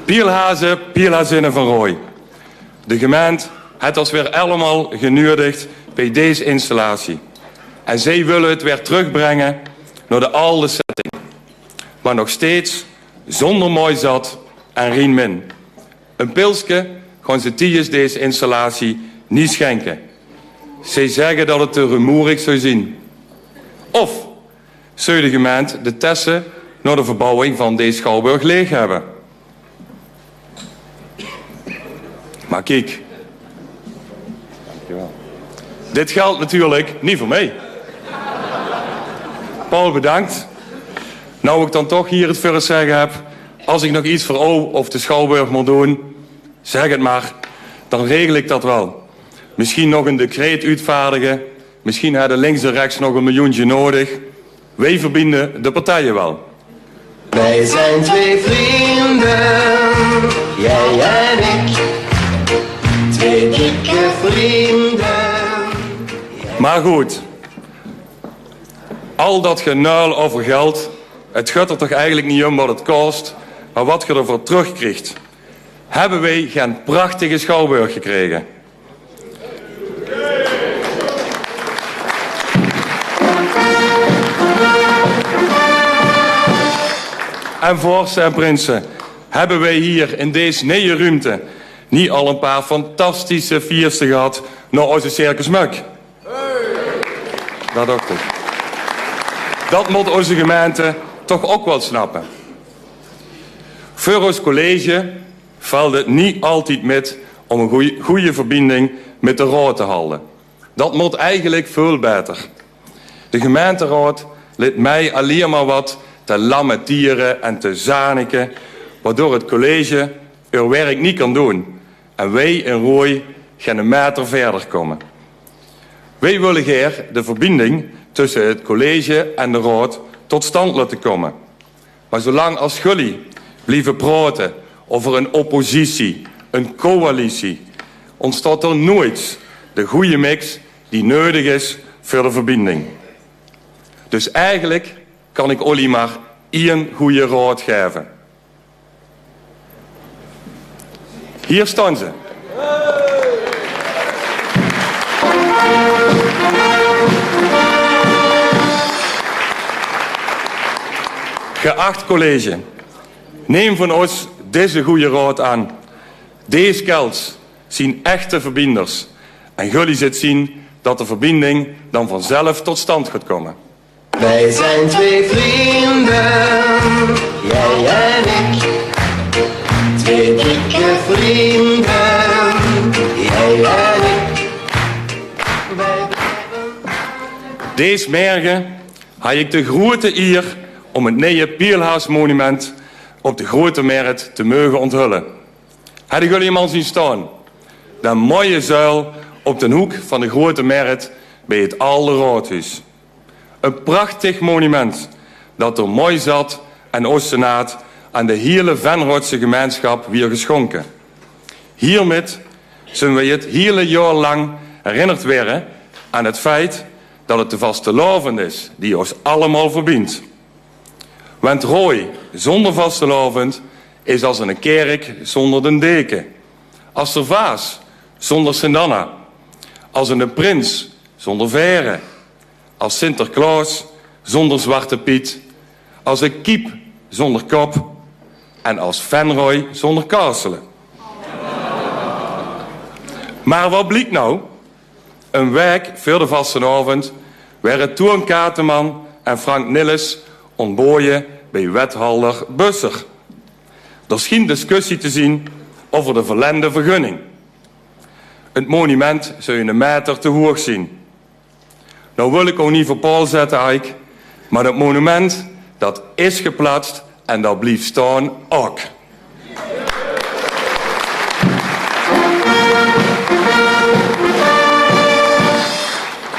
Pielhazen, Pielhazinnen van Rooij. De gemeente heeft ons weer allemaal genuurdigd bij deze installatie. En zij willen het weer terugbrengen naar de oude setting. Maar nog steeds zonder mooi zat en rien min. Een pilsje gaan ze tijdens deze installatie niet schenken. Zij zeggen dat het te rumoerig zou zien. Of zou de gemeente de tessen naar de verbouwing van deze schouwburg leeg hebben. Maar kijk. Dankjewel. Dit geldt natuurlijk niet voor mij. Paul, bedankt. Nou ik dan toch hier het voor het zeggen heb, als ik nog iets voor O of de schouwburg moet doen, zeg het maar, dan regel ik dat wel. Misschien nog een decreet uitvaardigen, misschien hadden links en rechts nog $1 miljoentje nodig. Wij verbinden de partijen wel. Wij zijn 2 vrienden, jij en ik. 2 dikke vrienden. Maar goed, al dat genuil over geld, het gaat er toch eigenlijk niet om wat het kost, maar wat je ervoor terugkrijgt. Hebben wij geen prachtige schouwburg gekregen? En vorsten en prinsen, hebben wij hier in deze nieuwe ruimte niet al een paar fantastische viersten gehad naar onze Circus Muk? Dat ook toch. Dat moet onze gemeente toch ook wel snappen. Voor ons college valt het niet altijd met om een goede verbinding met de raad te houden. Dat moet eigenlijk veel beter. De gemeenteraad liet mij alleen maar wat te lamenteren en te zaniken, waardoor het college haar werk niet kan doen. En wij in Rooij gaan een meter verder komen. Wij willen graag de verbinding tussen het college en de raad tot stand laten komen. Maar zolang als jullie blijven praten over een oppositie, een coalitie, ontstaat er nooit de goede mix die nodig is voor de verbinding. Dus eigenlijk kan ik Olly maar één goede raad geven. Hier staan ze. Geacht college, neem van ons deze goede raad aan. Deze kelts zien echte verbinders. En jullie zit zien dat de verbinding dan vanzelf tot stand gaat komen. Wij zijn twee vrienden, jij en ik. Twee dikke vrienden, jij en ik. Deze morgen had ik de grote eer om het nieuwe Pielhaasmonument op de Grote Markt te mogen onthullen. Hadden jullie hem al zien staan? Dat mooie zuil op de hoek van de Grote Markt bij het oude raadhuis. Een prachtig monument dat door mooi zat en Oostenaat aan de hele Venrotse gemeenschap weer geschonken. Hiermee zullen we het hele jaar lang herinnerd worden aan het feit dat het de vastelavond is die ons allemaal verbindt. Want rooi zonder vastelavond is als een kerk zonder de deken. Als de vaas zonder Sint-Anna. Als een prins zonder veren. Als Sinterklaas zonder Zwarte Piet. Als een kiep zonder kop. En als Venrooy zonder kaasselen. Maar wat blijkt nou? Een week voor de vastenavond werden Toon Kateman en Frank Nilles ontboden bij wethouder Busser. Er scheen discussie te zien over de verlende vergunning. Het monument zou je een meter te hoog zien. Nou wil ik ook niet voor Paul zetten, Eik, maar het monument dat is geplaatst en dat blijft staan ook.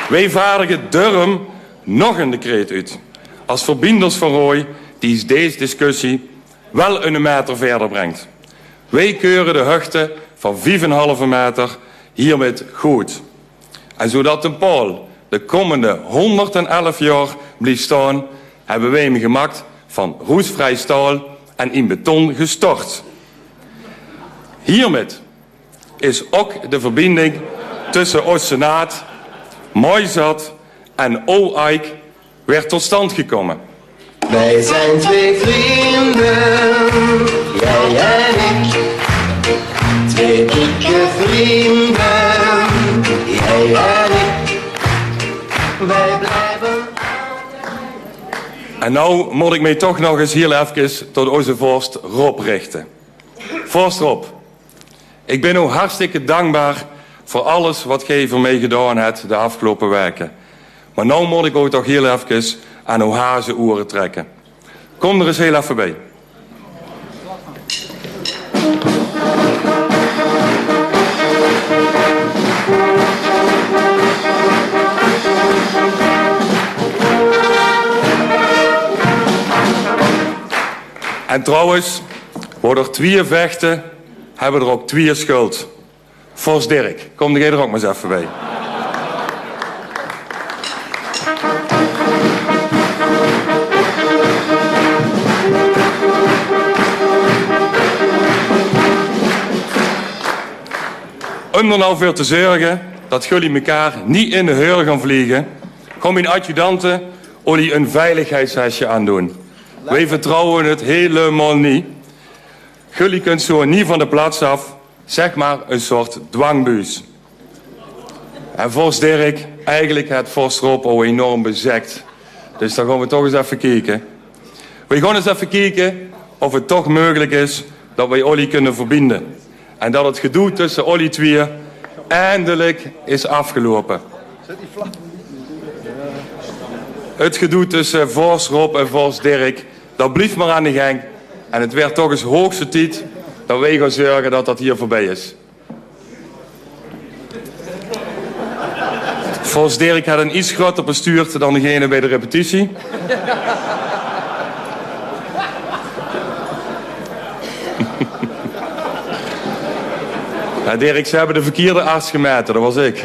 Wij vaardigen daarom nog een decreet uit. Als verbinders van Rooi die deze discussie wel een meter verder brengt. Wij keuren de hoogte van 5,5 meter hiermee goed. En zodat de paal de komende 111 jaar blijft staan, hebben wij hem gemaakt van roestvrij staal en in beton gestort. Hiermee is ook de verbinding tussen Oostenaat, Mooizat en O-Eik weer tot stand gekomen. Wij zijn twee vrienden, jij en ik. Twee dikke vrienden, jij en ik. Wij blijven. En nou moet ik mij toch nog eens heel even tot onze vorst Rob richten. Vorst Rob, ik ben u hartstikke dankbaar voor alles wat gij voor mij gedaan hebt de afgelopen weken. Maar nou moet ik ook toch heel even aan uw hazenoren trekken. Kom er eens heel even bij. En trouwens, waar er 2 vechten, hebben er ook 2 schuld. Vorst Dirk, kom jij er ook maar eens even bij. Om er nou voor te zorgen dat jullie elkaar niet in de heur gaan vliegen, kom mijn adjudanten jullie een veiligheidshesje aandoen. Wij vertrouwen het helemaal niet. Jullie kunt zo niet van de plaats af, zeg maar een soort dwangbuis. En vorst Dirk, eigenlijk het vorst Rob al enorm bezekt. Dus dan gaan we toch eens even kijken. We gaan eens even kijken of het toch mogelijk is dat wij jullie kunnen verbinden. En dat het gedoe tussen jullie twee eindelijk is afgelopen. Het gedoe tussen vorst Rob en vorst Dirk, dat blijft maar aan de gang. En het werd toch eens hoogste tijd dat wij gaan zorgen dat dat hier voorbij is. Vorst Dirk had een iets groter bestuurd dan degene bij de repetitie. Ja, Dirk, ze hebben de verkeerde arts gemeten, dat was ik.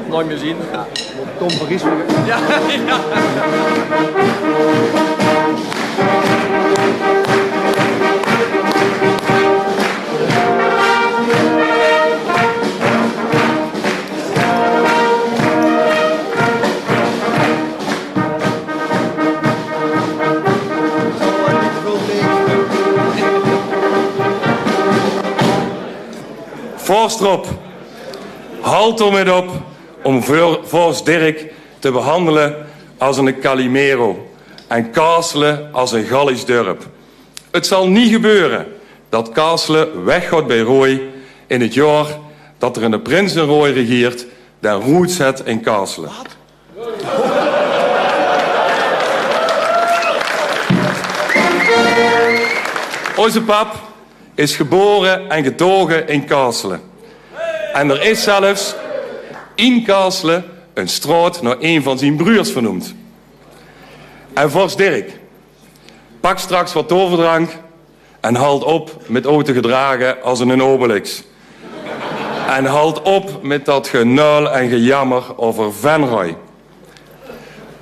Nooit meer zien. Ja. Tom Parijs. Ja. Voorstrop, halt er met op om Vorst Dirk te behandelen als een Calimero en Kaasselen als een Gallisch dorp. Het zal niet gebeuren dat Kaasselen weggaat bij Rooi in het jaar dat er een Prinsenrooi regeert dat roet zet in Kaasselen. Onze pap is geboren en getogen in Kaasselen. En er is zelfs in Kaasselen een straat naar een van zijn broers vernoemd. En Vorst Dirk, pak straks wat toverdrank en halt op met auto gedragen als een Obelix. En halt op met dat genuil en gejammer over Venrooy.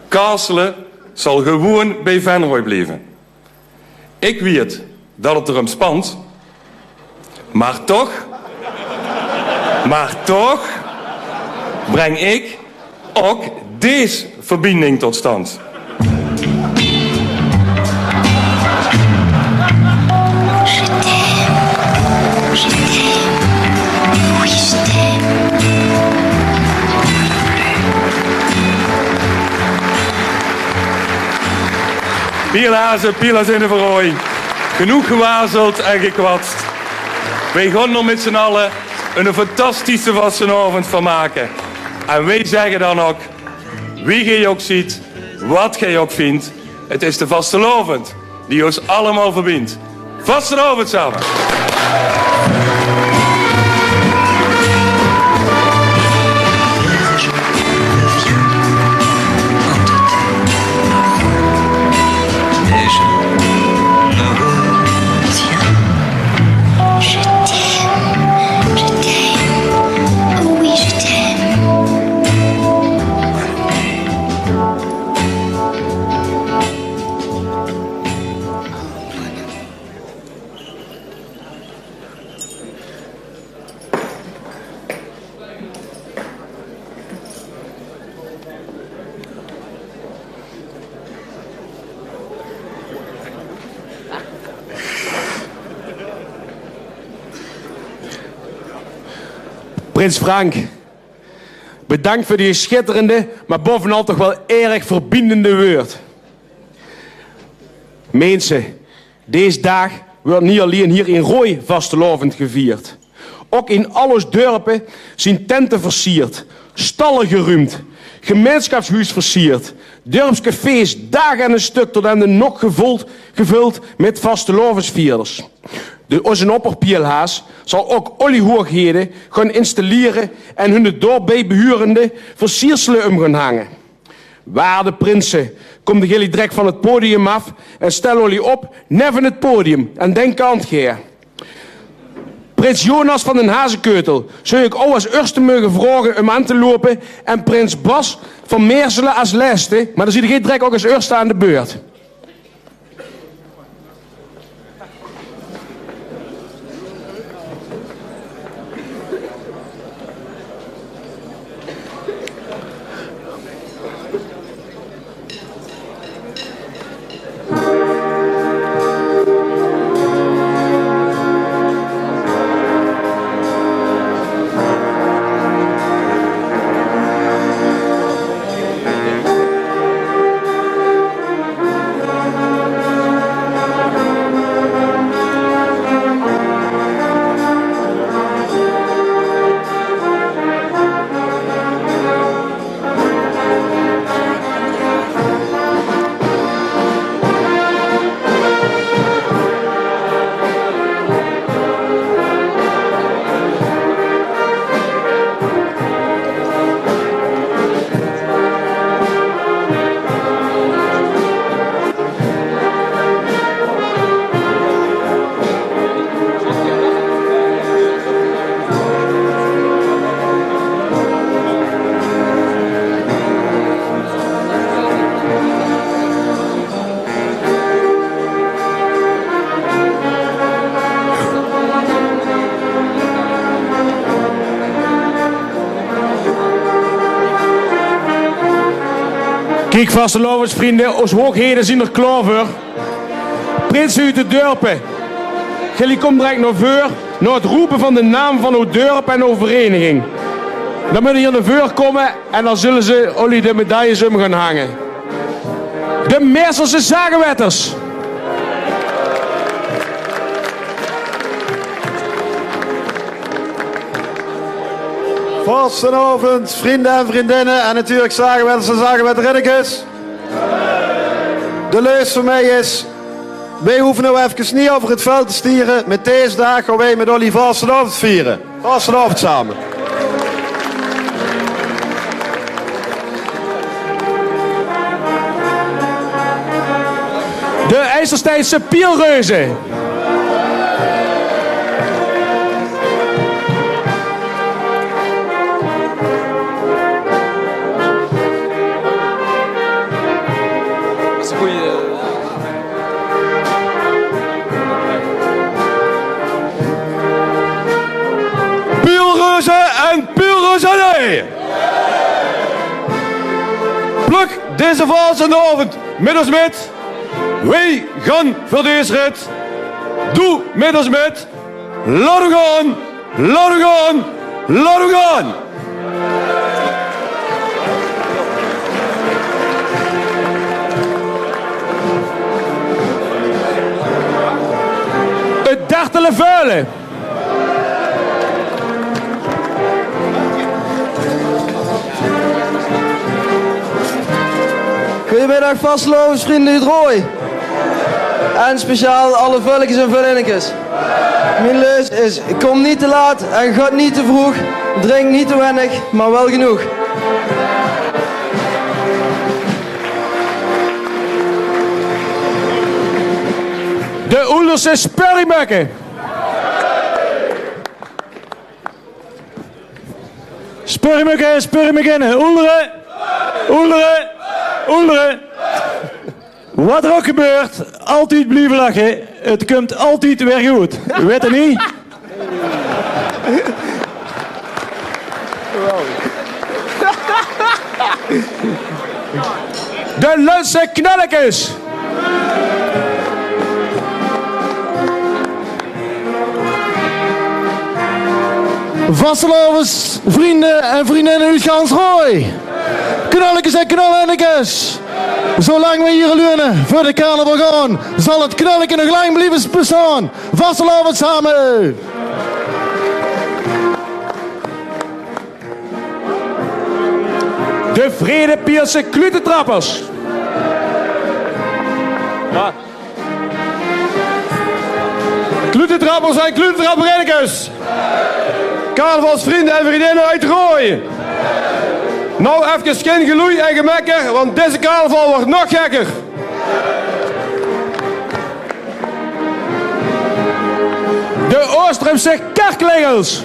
Kaasselen zal gewoon bij Venrooy blijven. Ik weet dat het er hem spant, maar toch breng ik ook deze verbinding tot stand. Pielhazen, pielers in de verrooi. Genoeg gewazeld en gekwatst. Wij gaan er met z'n allen een fantastische vastenavond van maken. En wij zeggen dan ook, wie jij ook ziet, wat jij ook vindt, het is de vastenavond die ons allemaal verbindt. Vastenavond samen. Prins Frank, bedankt voor die schitterende, maar bovenal toch wel erg verbindende woord. Mensen, deze dag wordt niet alleen hier in Rooi vastelovend gevierd. Ook in alle dorpen zijn tenten versierd, stallen geruimd, gemeenschapshuis versierd, dorpscafés dagen aan een stuk tot aan de nok gevuld met vastelovensvierders. Onze opperpielhaas zal ook oliehoogheden gaan installeren en hun doorbij behurende versierselen om gaan hangen. Waarde prinsen, kom de jullie direct van het podium af en stel jullie op, neven het podium en denk aan het geer. Prins Jonas van den Hazekeutel zou ik ook als eerste mogen vragen om aan te lopen en prins Bas van Meerselen als laatste, maar dan zie je direct ook als eerste aan de beurt. Kijk, vastelovensvrienden, ons hoogheden zien er klaar voor. Prinsen uit de dorpen. Jullie komen direct naar voren, naar het roepen van de naam van uw dorp en uw vereniging. Dan moeten hier naar voren komen en dan zullen ze jullie de medailles om gaan hangen. De Meersense zagenwetters. Vastenavond, vrienden en vriendinnen en natuurlijk zagenwetters en zagenwetterinnetjes. De leus voor mij is, wij hoeven nou even niet over het veld te stieren. Met deze dag gaan wij met jullie vastenavond vieren. Vastenavond samen. De IJsselsteinse pielreuzen. Pielreuzen en pielreuzerij. Pluk deze vastenavond met ons met. Wij gaan voor deze rit. Doe met ons met. Laten we gaan. Laten we gaan. Laten we gaan. Het dartele vuilen. Goedemiddag vastelovensvrienden uit Rooi. En speciaal alle vulletjes en vullinnetjes. Mijn leus is, kom niet te laat en ga niet te vroeg. Drink niet te weinig, maar wel genoeg. De Oelderse spurrimukken. Spurrimukken, spurrimukken, oelderen, oelderen, oelderen. Wat er ook gebeurt, altijd blijven lachen. Het komt altijd weer goed. Weet je niet? De Lutse knelletjes. Vastelovens, vrienden en vriendinnen uit gans Rooi. Knalletjes en knallennetjes. Zolang we hier leunen voor de carnaval gaan, zal het knalletje nog lang blijven bestaan. Vastelovens samen. De Vredepierse klutentrappers. Ja. Klutentrappers en klutentrapperinnetjes. Carnavalsvrienden en vriendinnen uit Rooi. Nou even geen geloei en gemekker, want deze carnaval wordt nog gekker. De Oostrumse kerklingels.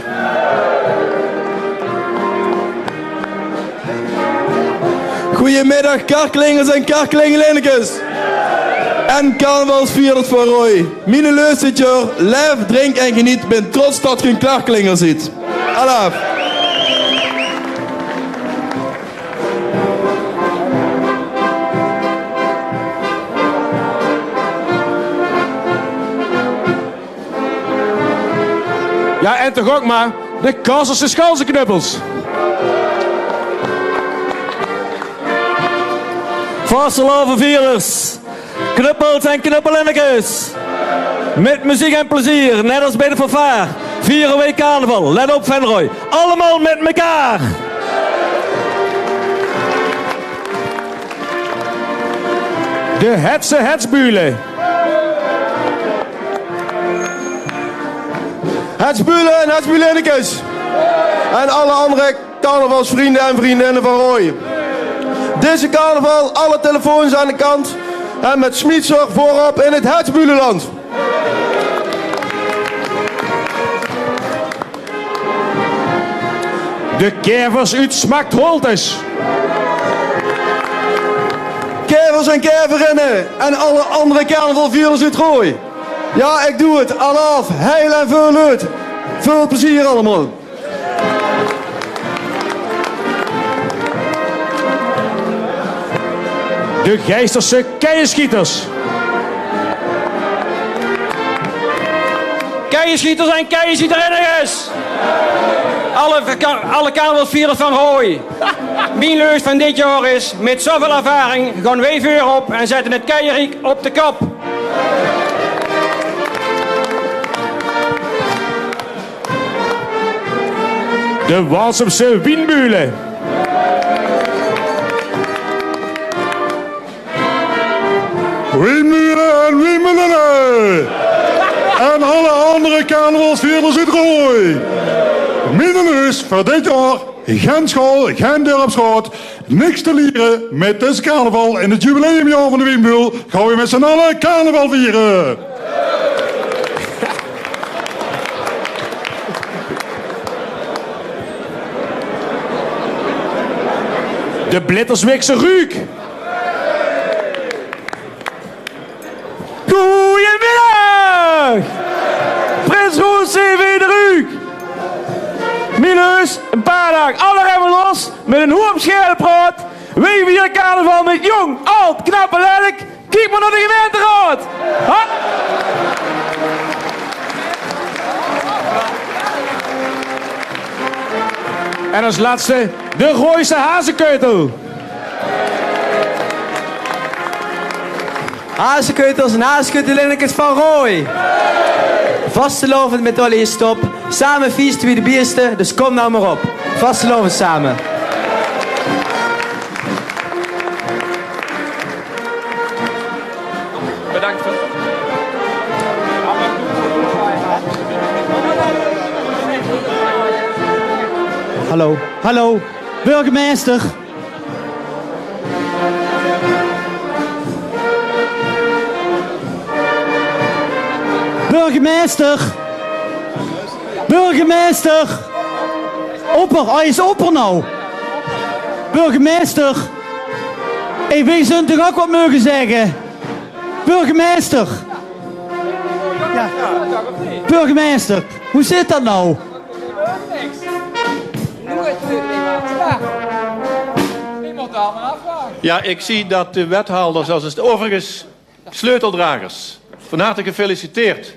Goedemiddag kerklingels en kerklingelinnetjes. En carnavalsvierders van Rooi. Mijn leus dit jaar, leef, drink en geniet. Ben trots dat je een kerklinger ziet. Alaaf. Ja, en toch ook maar de Kasserse schansenknuppels. Vastelovenvierders, knuppels en knuppelinnetjes. Met muziek en plezier, net als bij de fanfare. Vieren wij carnaval, let op Venrooy. Allemaal met elkaar. De Hetze Hetsbulen. Hetsbulen en hetsbulinnetjes. En alle andere carnavalsvrienden en vriendinnen van Rooi. Deze carnaval, alle telefoons aan de kant. En met Smietzorg voorop in het Hetsbulenland. De Kervers uit Smaktholtes. Kervers en kerverinnen en alle andere carnavalvierders uit Rooi. Ja, ik doe het. Alaaf, heil en veel leut. Veel plezier allemaal. De Geisterse Keienschieters. Keienschieters en keienschieterinnigers. Alle carnavalsvierders van Rooij. Mijn leus van dit jaar is, met zoveel ervaring gaan wij vuur op en zetten het Keienriek op de kop. De Walsumse Wienbulen. Wienbulen en Wienbulen. En alle andere carnavalsvierders uit Rooij. Mijn neus voor dit jaar, geen school, geen dorpsraad, niks te leren. Met deze carnaval in het jubileumjaar van de Wienbul gaan we met z'n allen carnaval vieren. De Blitterswikse Ruuk. Goedemiddag! Prins Roel CV de Ruuk. Mileus, een paar dagen alle remmen los, met een hoop scherpenpraat. Wij vieren carnaval met jong, oud, knap en lelijk. Kijk maar naar de gemeenteraad. Ha? En als laatste de Rooijse Hazenkeutel. Hazenkeutels en hazenkeutelingers van Rooij. Vastelovend met Olly is top. Samen vies wie de bierste, dus kom nou maar op. Vastelovend samen. Bedankt voor... Hallo, hallo, burgemeester. Burgemeester. Burgemeester. Opper, hij is opper nou. Burgemeester. Hey, wij zullen toch ook wat mogen zeggen? Burgemeester. Ja. Burgemeester, hoe zit dat nou? Ja, ik zie dat de wethouders, als het overigens sleuteldragers, van harte gefeliciteerd.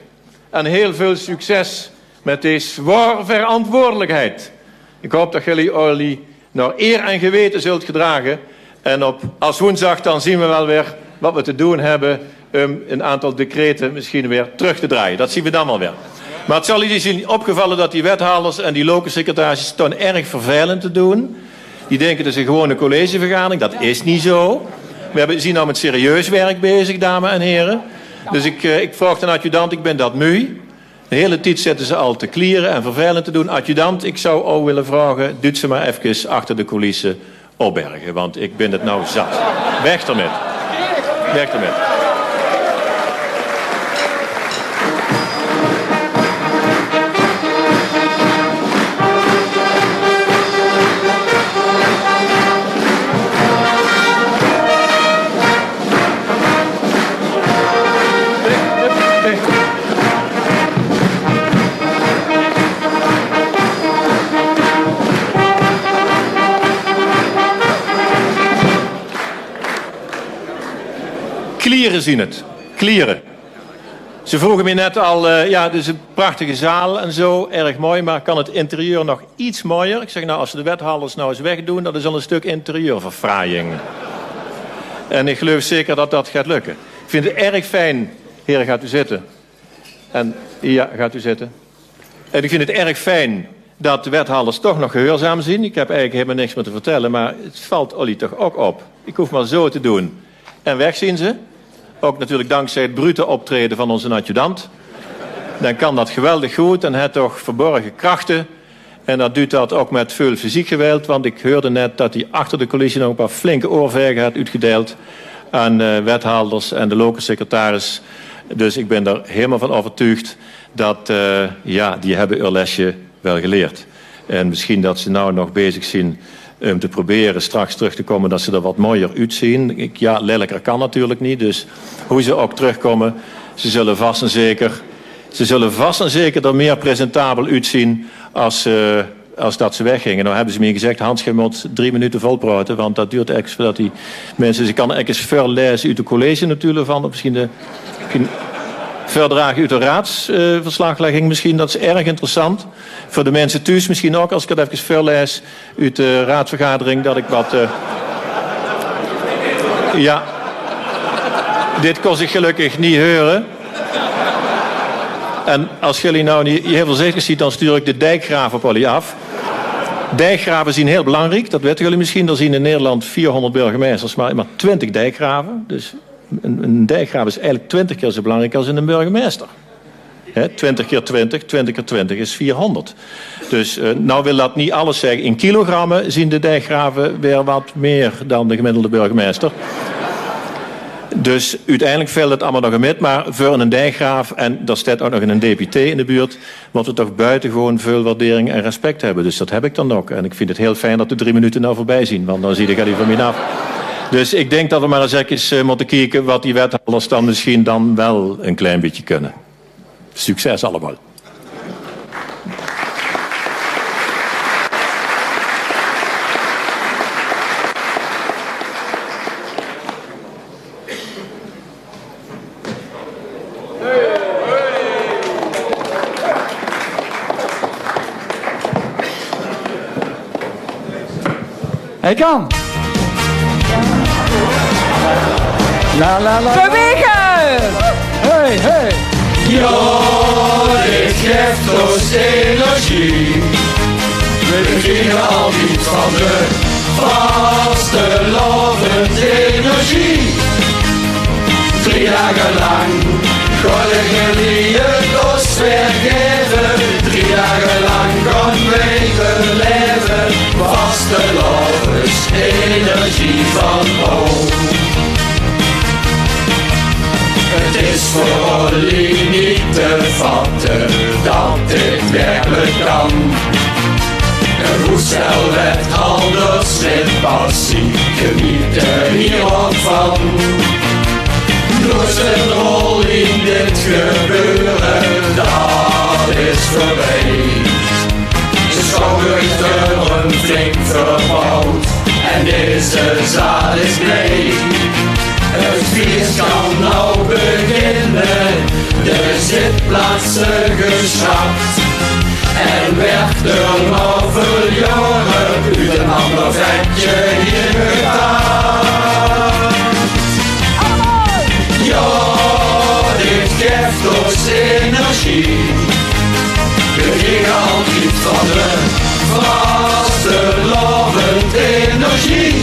En heel veel succes met deze zware verantwoordelijkheid. Ik hoop dat jullie naar eer en geweten zult gedragen. En als woensdag dan zien we wel weer wat we te doen hebben om een aantal decreten misschien weer terug te draaien. Dat zien we dan wel weer. Maar het zal jullie zien opgevallen dat die wethouders en die lokale secretaris toch erg vervelend te doen. Die denken het is een gewone collegevergadering. Dat is niet zo. We zien nou met serieus werk bezig, dames en heren. Dus ik vraag de adjudant, ik ben dat moe. De hele tijd zitten ze al te klieren en vervelend te doen. Adjudant, ik zou ook willen vragen, doet ze maar even achter de coulissen opbergen. Want ik ben het nou zat. Weg ermee. Weg ermee. Klieren zien het. Klieren. Ze vroegen me net al, ja, het is een prachtige zaal en zo, erg mooi, maar kan het interieur nog iets mooier? Ik zeg, nou, als ze de wethouders nou eens wegdoen, dat is al een stuk interieurverfraaiing. En ik geloof zeker dat dat gaat lukken. Ik vind het erg fijn, heren, gaat u zitten. En, ja, gaat u zitten. En ik vind het erg fijn dat de wethouders toch nog gehoorzaam zien. Ik heb eigenlijk helemaal niks meer te vertellen, maar het valt Olly toch ook op. Ik hoef maar zo te doen. En weg zien ze. Ook natuurlijk dankzij het brute optreden van onze adjudant. Dan kan dat geweldig goed en heeft toch verborgen krachten. En dat doet dat ook met veel fysiek geweld. Want ik hoorde net dat hij achter de coulissen nog een paar flinke oorvijgen had uitgedeeld aan wethouders en de lokale secretaris. Dus ik ben er helemaal van overtuigd dat ja, die hebben hun lesje wel geleerd. En misschien dat ze nou nog bezig zijn om te proberen straks terug te komen dat ze er wat mooier uitzien. Ja, lelijker kan natuurlijk niet. Dus hoe ze ook terugkomen, ze zullen vast en zeker er meer presentabel uitzien als als dat ze weggingen. Nou hebben ze me gezegd, Hans, je moet 3 minuten volpraten, want dat duurt echt voordat die mensen... Ze kan echt eens verlezen uit de college natuurlijk van, of misschien verdragen uit de raadsverslaglegging misschien. Dat is erg interessant. Voor de mensen thuis misschien ook, als ik het even verlees uit de raadsvergadering, dat ik wat... Ja, dit kon zich gelukkig niet horen. En als jullie nou niet heel voorzichtig ziet, dan stuur ik de dijkgraven op jullie af. Dijkgraven zijn heel belangrijk, dat weten jullie misschien. Er zijn in Nederland 400 burgemeesters, maar 20 dijkgraven. Dus een dijkgraaf is eigenlijk 20 keer zo belangrijk als een burgemeester. 20 keer 20, 20 keer 20 is 400. Dus nou wil dat niet alles zeggen. In kilogrammen zien de dijkgraven weer wat meer dan de gemiddelde burgemeester. Dus uiteindelijk valt het allemaal nog een met, maar voor een dijkgraaf, en daar staat ook nog een deputé in de buurt, moet we toch buitengewoon veel waardering en respect hebben. Dus dat heb ik dan ook. En ik vind het heel fijn dat de 3 minuten nou voorbij zien, want dan zie ik die van mij af. Dus ik denk dat we maar eens even moeten kijken wat die wethouders dan misschien dan wel een klein beetje kunnen. Succes allemaal. Hij kan. La la la. Bewegen! Hey, hey. Ja, dit geeft ons energie. We krijgen altijd van de vaste lovend energie. 3 dagen lang kunnen jullie het ons vergeven. 3 dagen lang gaan wij beleven. Vaste lovers, energie van hoop. Het is voor jullie niet te vatten dat dit werkelijk kan. Hoe snel het anders met passie genieten hier ook van. Door zijn rol in dit gebeuren, dat is voorbij. De schouwburgdeuren flink verbouwd en deze zaal is blij. Het feest kan nou beginnen, de zitplaatsen geschrapt. En werd er nog veel jaren uit een ander vetje hier gedaan. Ja, dit geeft ons energie. We krijgen altijd van de vaste lovend energie.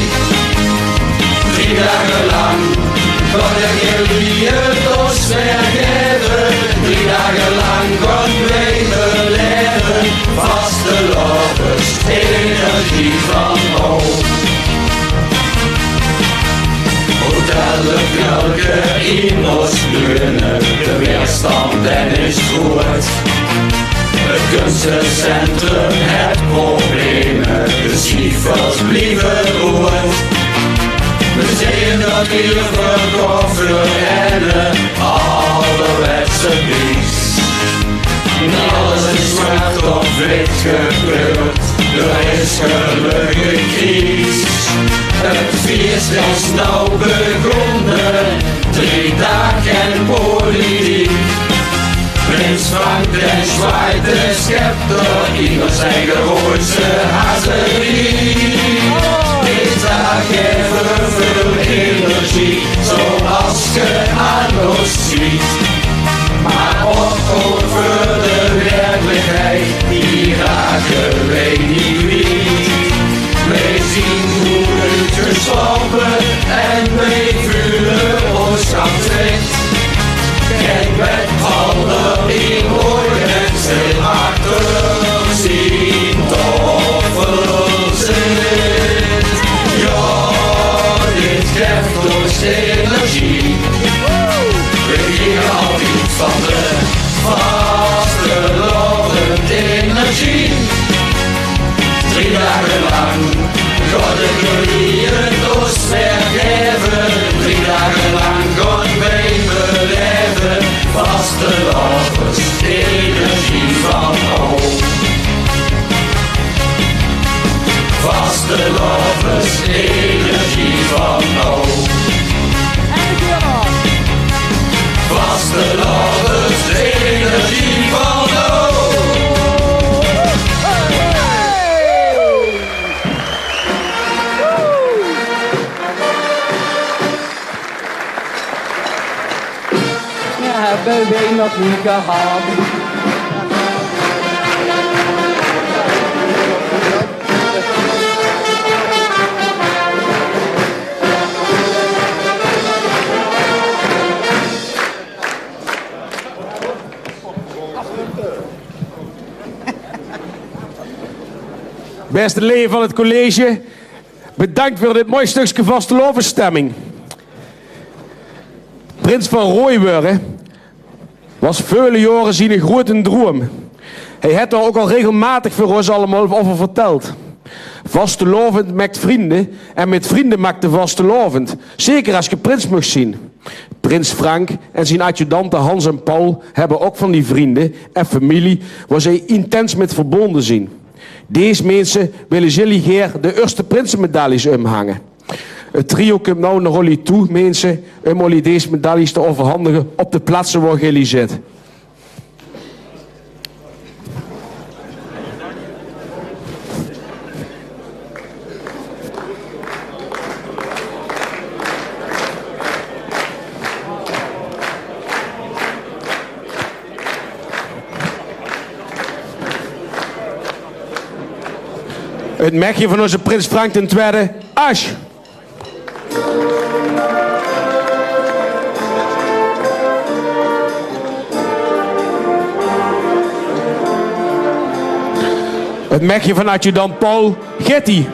3 dagen lang kunnen jullie het ons vergeven. 3 dagen lang gaan wij beleven. Vaste lovers, energie van hoop. Hotellen, kelken in ons lunen, de weerstand en is groot. Het kunstencentrum heeft problemen, de schiefers blijven rood. We zien dat hier verkoffen en een ouderwetse bies. Niet alles is zwart of wit gekleurd, er is gelukkig crisis. Het feest is nou begonnen, 3 dagen politiek. Prins Frank den zwaait de scepter, ieder zijn grootste hazerie. Dit dag even veel energie, zoals je aan ons ziet. Maar ook over de werkelijkheid, die raken wij niet weet. Wij zien hoe het geslopen en wij voelen ons kapot. Kijk met handen in oren, stil achter zien toffel zit. Ja, dit geeft ons jij nog niet gehad. Beste leden van het college, bedankt voor dit mooie stukje vastelovensstemming. Prins van Rooiweren was vele jaren zijn grote droom. Hij had er ook al regelmatig voor ons allemaal over verteld. Vastelovend maakt vrienden en met vrienden maakt de vastelovend. Zeker als je prins mag zien. Prins Frank en zijn adjudanten Hans en Paul hebben ook van die vrienden en familie waar zij intens met verbonden zijn. Deze mensen willen jullie hier de eerste prinsenmedailles omhangen. Het trio komt nou naar jullie toe, mensen, om jullie deze medailles te overhandigen op de plaatsen waar jullie zitten. Het mekje van onze prins Frank II, Asch. Het mekje van adjudant Paul, Getty.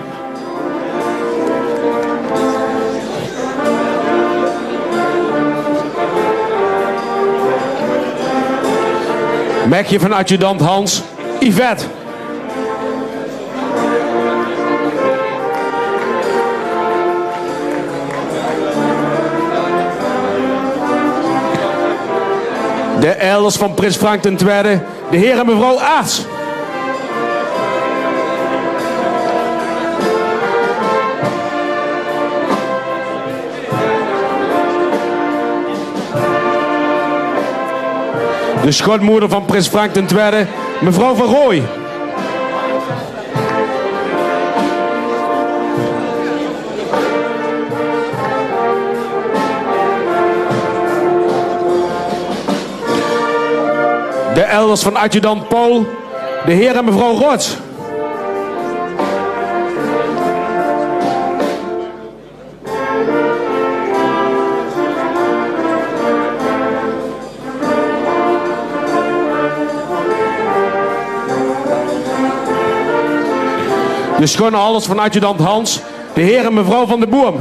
Mekje van adjudant Hans, Yvette. De elders van prins Frank II, de heer en mevrouw Aarts. De schoonmoeder van prins Frank II, mevrouw van Rooij. De elders van adjudant Paul, de heer en mevrouw Rots. De schone elders van adjudant Hans, de heer en mevrouw van de Boom.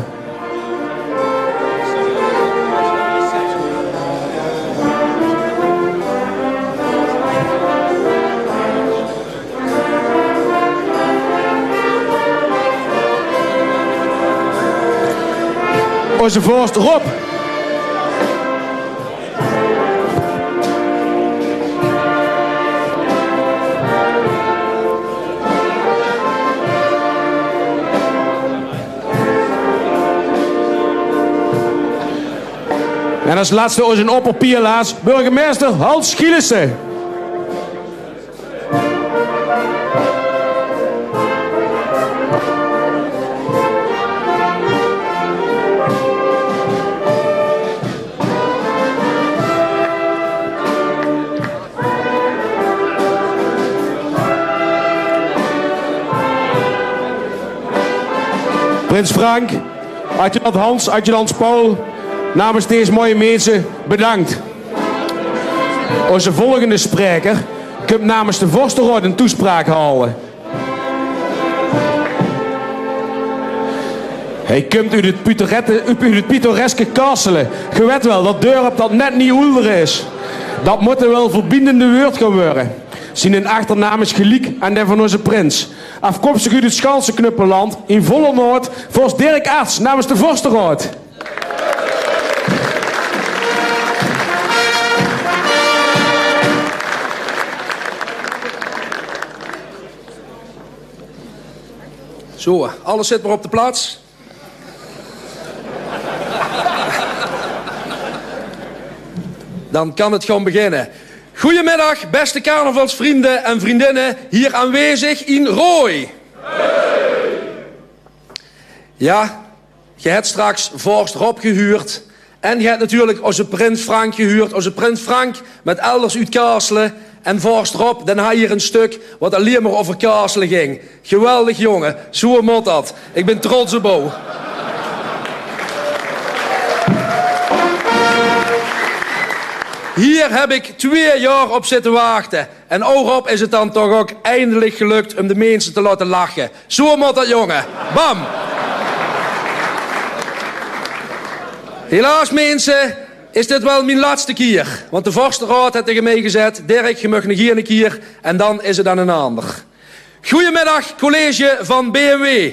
Onze vorst Rob. En als laatste onze opperpierlaars, burgemeester Hans Schielissen. Prins Frank, adjudant Hans, adjudant Paul, namens deze mooie mensen bedankt. Onze volgende spreker komt namens de Vorstenraad een toespraak houden. Hij komt uit het pittoreske Kastelen. Je weet wel, dat dorp dat net niet Oelder is. Dat moet er wel verbindende woord gaan worden. Zijn achternaam is gelijk aan die van onze prins. Afkomstig uit het Schansenknuppenland in volle Noord, vorst Dirk Arts namens de Vorstenraad. Zo, alles zit maar op de plaats. Dan kan het gewoon beginnen. Goedemiddag, beste carnavalsvrienden en vriendinnen hier aanwezig in Rooij. Ja, je hebt straks vorst Rob gehuurd En je hebt natuurlijk onze prins Frank gehuurd. Onze prins Frank met elders uit Kaasselen. En voorst erop, dan had je hier een stuk wat alleen maar over Kaasselen ging. Geweldig jongen, zo moet dat. Ik ben trots op jou. Hier heb ik 2 jaar op zitten wachten. En oorop is het dan toch ook eindelijk gelukt om de mensen te laten lachen. Zo moet dat, jongen. Bam! Helaas, mensen, is dit wel mijn laatste keer. Want de vorstenraad heeft tegen mij gezegd: Dirk, je mag nog hier een keer en dan is het aan een ander. Goedemiddag, college van BMW.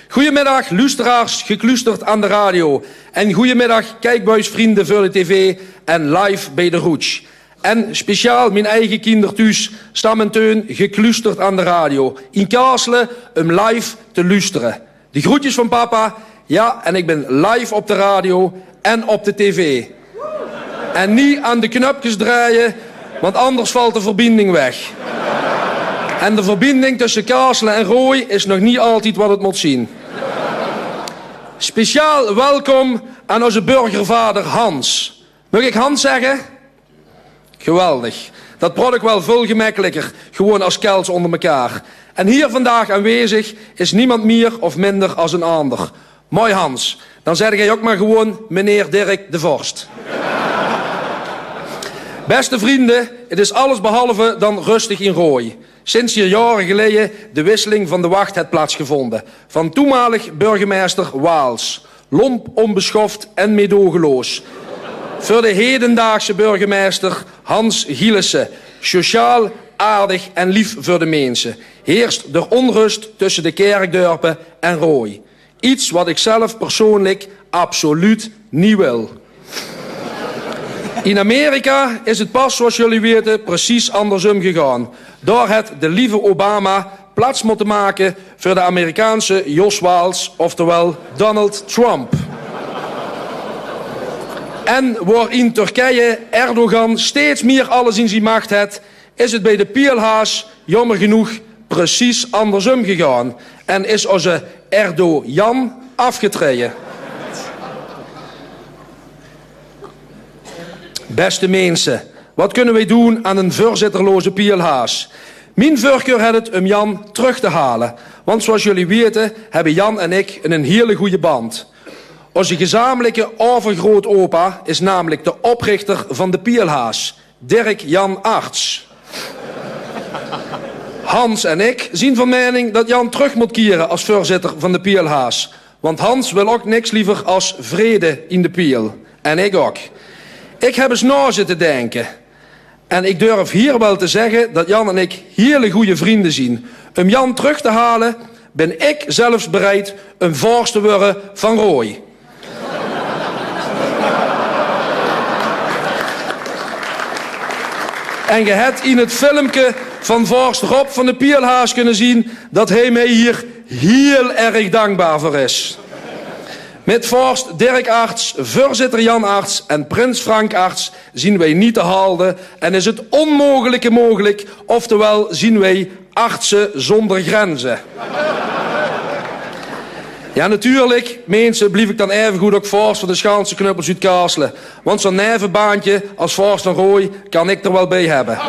Goedemiddag, luisteraars, gekluisterd aan de radio. En goedemiddag, kijkbuisvrienden voor de tv en live bij de Roets. En speciaal mijn eigen kinderen thuis, Stam en Teun, gekluisterd aan de radio. In Kaasselen om live te luisteren. De groetjes van papa. Ja, en ik ben live op de radio en op de tv. En niet aan de knopjes draaien, want anders valt de verbinding weg. En de verbinding tussen Kaasselen en Rooi is nog niet altijd wat het moet zien. Speciaal welkom aan onze burgervader Hans. Mag ik Hans zeggen? Geweldig. Dat praat ik wel veel gemakkelijker, gewoon als kels onder elkaar. En hier vandaag aanwezig is niemand meer of minder als een ander. Mooi Hans, dan zeg jij ook maar gewoon meneer Dirk de Vorst. Beste vrienden, het is alles behalve dan rustig in Rooi. Sinds hier jaren geleden de wisseling van de wacht heeft plaatsgevonden. Van toenmalig burgemeester Waals. Lomp, onbeschoft en meedogenloos. Voor de hedendaagse burgemeester Hans Gielissen. Sociaal, aardig en lief voor de mensen. Heerst de onrust tussen de kerkdorpen en Rooi. Iets wat ik zelf persoonlijk absoluut niet wil. In Amerika is het pas, zoals jullie weten, precies andersom gegaan. Daar heeft de lieve Obama plaats moeten maken voor de Amerikaanse Jos Waals, oftewel Donald Trump. En waar in Turkije Erdogan steeds meer alles in zijn macht heeft, is het bij de Pielhaas, jammer genoeg, precies andersom gegaan. En is onze Erdogan afgetreden. Beste mensen, wat kunnen wij doen aan een voorzitterloze Pielhaas? Mijn voorkeur had het om Jan terug te halen. Want zoals jullie weten hebben Jan en ik een hele goede band. Onze gezamenlijke overgrootopa is namelijk de oprichter van de Pielhaas. Dirk Jan Arts. Hans en ik zien van mening dat Jan terug moet keren als voorzitter van de Pielhaas. Want Hans wil ook niks liever als vrede in de Piel. En ik ook. Ik heb eens na zitten denken. En ik durf hier wel te zeggen dat Jan en ik hele goede vrienden zien. Om Jan terug te halen ben ik zelfs bereid een vorst te worden van Rooi. En je hebt in het filmpje van vorst Rob van de Pielhaas kunnen zien dat hij mij hier heel erg dankbaar voor is. Met vorst Dirk Arts, voorzitter Jan Arts en prins Frank Arts zien wij niet te halen en is het onmogelijke mogelijk, oftewel zien wij artsen zonder grenzen. Ja, natuurlijk, mensen, blief ik dan even goed ook vorst van de Schaanse Knuppels uit Kaasselen. Want zo'n nevenbaantje als vorst van Rooi kan ik er wel bij hebben.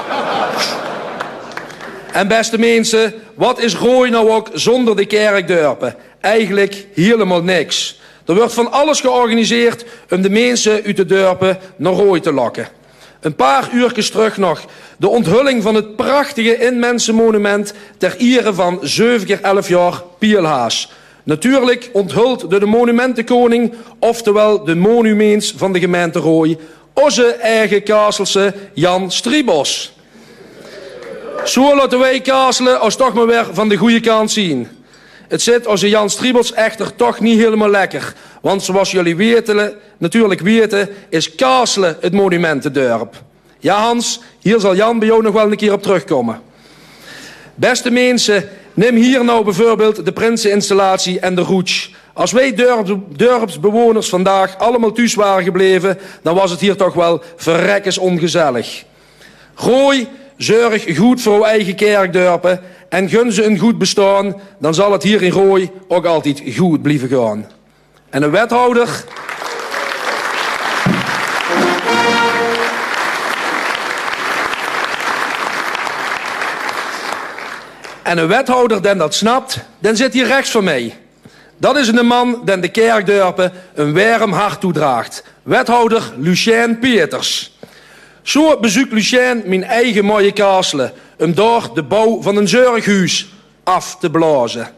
En beste mensen, wat is Rooi nou ook zonder de kerkdorpen? Eigenlijk helemaal niks. Er wordt van alles georganiseerd om de mensen uit de dorpen naar Rooi te lokken. Een paar uurtjes terug nog de onthulling van het prachtige inmensenmonument ter ere van 7 keer 11 jaar Pielhaas. Natuurlijk onthuld door de monumentenkoning, oftewel de monuments van de gemeente Rooi, onze eigen Kaasselse Jan Striebos. Zo laten wij Kaasselen als toch maar weer van de goede kant zien. Het zit onze Jan Striebos echter toch niet helemaal lekker. Want zoals jullie natuurlijk weten, is Kaasselen het monumentendorp. Ja Hans, hier zal Jan bij jou nog wel een keer op terugkomen. Beste mensen, neem hier nou bijvoorbeeld de Prinseninstallatie en de Roets. Als wij dorpsbewoners vandaag allemaal thuis waren gebleven, dan was het hier toch wel verrekkens ongezellig. Rooi, zorg goed voor uw eigen kerkdorpen en gun ze een goed bestaan, dan zal het hier in Rooi ook altijd goed blijven gaan. En een wethouder... En een wethouder die dat snapt, dan zit hier rechts van mij. Dat is een man die de Kerkdorpen een warm hart toedraagt. Wethouder Lucien Peters. Zo bezoekt Lucien mijn eigen mooie kastelen, om door de bouw van een zorghuis af te blazen.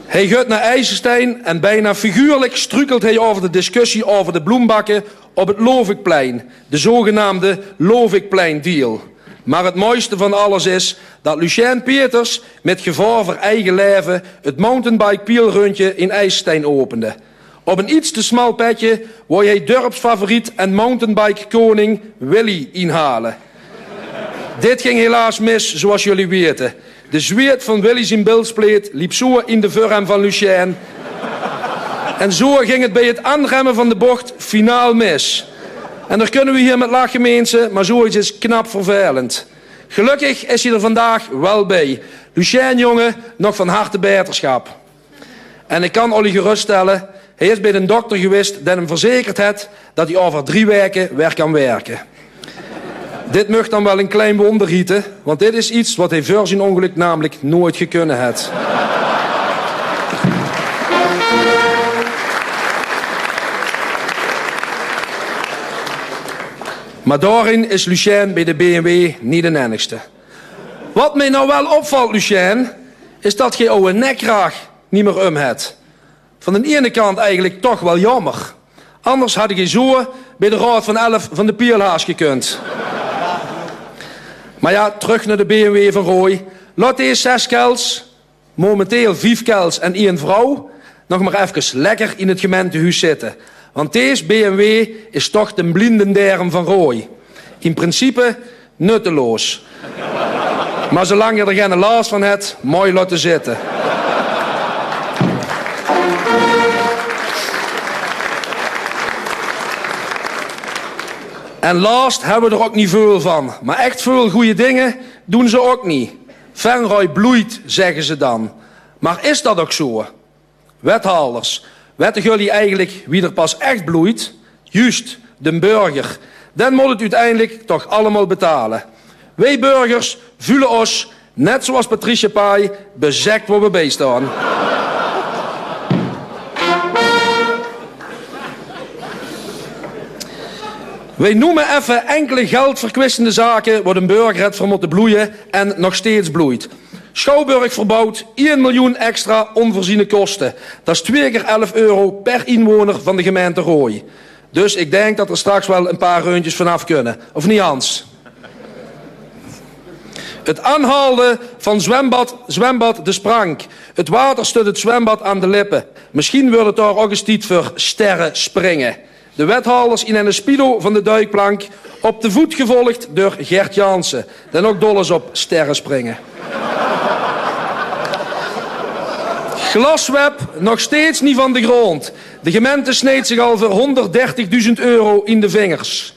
Hij gaat naar IJsselstein en bijna figuurlijk struikelt hij over de discussie over de bloembakken op het Lovikplein, de zogenaamde Lovikplein-deal. Maar het mooiste van alles is dat Lucien Peters met gevaar voor eigen leven het mountainbike-pielrundje in IJsselstein opende. Op een iets te smal petje wou hij dorpsfavoriet en mountainbike-koning Willy inhalen. Dit ging helaas mis, zoals jullie weten. De zweet van Willy zijn bilspleet liep zo in de vorm van Lucien. En zo ging het bij het aanremmen van de bocht finaal mis. En daar kunnen we hier met lachen mensen, maar zoiets is knap vervelend. Gelukkig is hij er vandaag wel bij. Lucien, jongen, nog van harte beterschap. En ik kan Olly geruststellen, hij is bij de dokter geweest die hem verzekerd heeft dat hij over 3 weken weer kan werken. Dit mag dan wel een klein wonder gieten, want dit is iets wat hij voor zijn ongeluk namelijk nooit gekunnen had. Maar daarin is Lucien bij de BMW niet de enigste. Wat mij nou wel opvalt, Lucien, is dat je oude nekkraag niet meer hebt. Van de ene kant eigenlijk toch wel jammer. Anders had je zo bij de Raad van 11 van de Pielhaas gekund. Maar ja, terug naar de BMW van Roy. Laat deze 6 kels, momenteel 5 kels en 1 vrouw, nog maar even lekker in het gemeentehuis zitten. Want deze BMW is toch de blindenderm van Roy. In principe nutteloos. Maar zolang je er geen last van hebt, mooi laten zitten. En last hebben we er ook niet veel van. Maar echt veel goede dingen doen ze ook niet. Venray bloeit, zeggen ze dan. Maar is dat ook zo? Wethouders, weten jullie eigenlijk wie er pas echt bloeit? Juist, de burger. Dan moet het uiteindelijk toch allemaal betalen. Wij burgers voelen ons, net zoals Patricia Pai, bezekt waar we bij staan. Wij noemen even enkele geldverkwistende zaken waar een burger het voor moet bloeien en nog steeds bloeit. Schouwburg verbouwd, 1 miljoen extra onvoorziene kosten. Dat is 2 keer €11 per inwoner van de gemeente Rooi. Dus ik denk dat er straks wel een paar reuntjes vanaf kunnen. Of niet, Hans? Het aanhalen van zwembad De Sprank. Het water stut het zwembad aan de lippen. Misschien wordt het daar ook eens tijd voor sterren springen. De wethouders in een spido van de duikplank. Op de voet gevolgd door Gert Jansen. Dan ook dol eens op sterren springen. Glasweb nog steeds niet van de grond. De gemeente sneed zich al voor €130.000 in de vingers.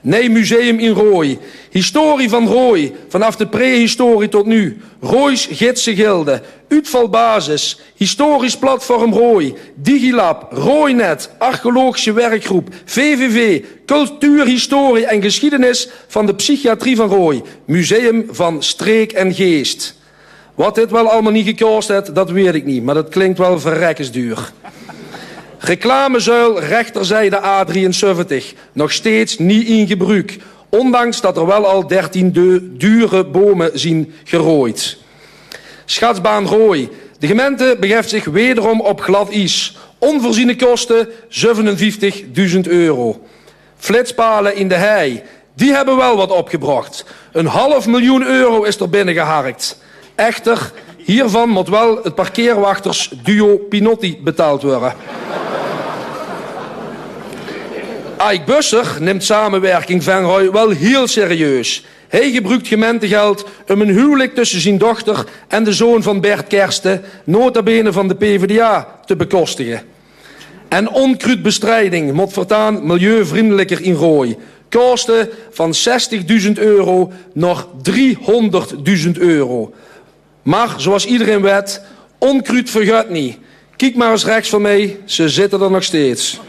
Nee, museum in Rooi. Historie van Rooi, vanaf de prehistorie tot nu. Roois gidsengilde, uitvalbasis, historisch platform Rooi, Digilab, Rooinet, archeologische werkgroep, VVV, cultuurhistorie en geschiedenis van de psychiatrie van Rooi. Museum van streek en geest. Wat dit wel allemaal niet gekost heeft, dat weet ik niet, maar dat klinkt wel verrekkensduur. Reclamezuil rechterzijde A73, nog steeds niet in gebruik. Ondanks dat er wel al 13 dure bomen zien gerooid. Schatsbaan Rooi. De gemeente begeeft zich wederom op glad ijs. Onvoorziene kosten €57.000. Flitspalen in de hei. Die hebben wel wat opgebracht. €500.000 is er binnengeharkt. Echter, hiervan moet wel het parkeerwachtersduo Pinotti betaald worden. Aik Busser neemt samenwerking Venray wel heel serieus. Hij gebruikt gemeentegeld om een huwelijk tussen zijn dochter en de zoon van Bert Kersten, nota bene van de PvdA, te bekostigen. En onkruidbestrijding moet voortaan milieuvriendelijker in Rooi. Kosten van €60.000 naar €300.000. Maar, zoals iedereen weet, onkruid vergaat niet. Kijk maar eens rechts van mij, ze zitten er nog steeds.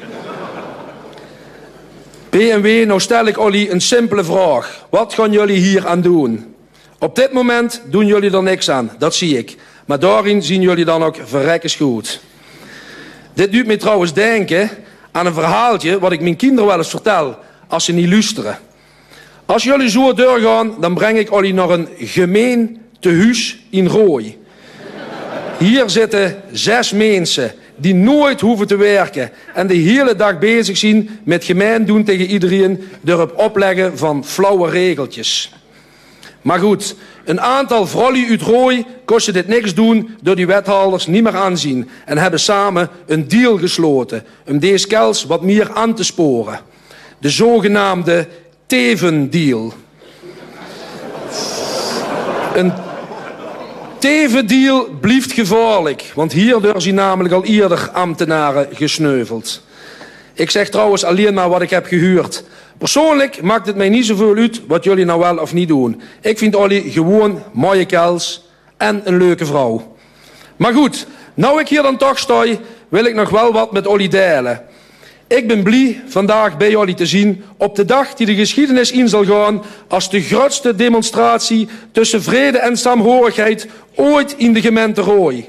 BMW, nou stel ik Olly een simpele vraag. Wat gaan jullie hier aan doen? Op dit moment doen jullie er niks aan, dat zie ik. Maar daarin zien jullie dan ook verrekkers goed. Dit doet me trouwens denken aan een verhaaltje wat ik mijn kinderen wel eens vertel als ze niet luisteren. Als jullie zo doorgaan, dan breng ik jullie naar een gemeentehuis in Rooi. Hier zitten 6 mensen die nooit hoeven te werken en de hele dag bezig zijn met gemeen doen tegen iedereen door het opleggen van flauwe regeltjes. Maar goed, een aantal vrouwen uit Rooi kosten dit niks doen door die wethouders niet meer aanzien en hebben samen een deal gesloten om deze kels wat meer aan te sporen. De zogenaamde Teven-deal. Een Teven-deal blijft gevaarlijk, want hierdoor zijn namelijk al eerder ambtenaren gesneuveld. Ik zeg trouwens alleen maar wat ik heb gehuurd. Persoonlijk maakt het mij niet zoveel uit wat jullie nou wel of niet doen. Ik vind jullie gewoon mooie kels en een leuke vrouw. Maar goed, nou ik hier dan toch sta, wil ik nog wel wat met jullie delen. Ik ben blij vandaag bij jullie te zien op de dag die de geschiedenis in zal gaan als de grootste demonstratie tussen vrede en saamhorigheid ooit in de gemeente Rooi.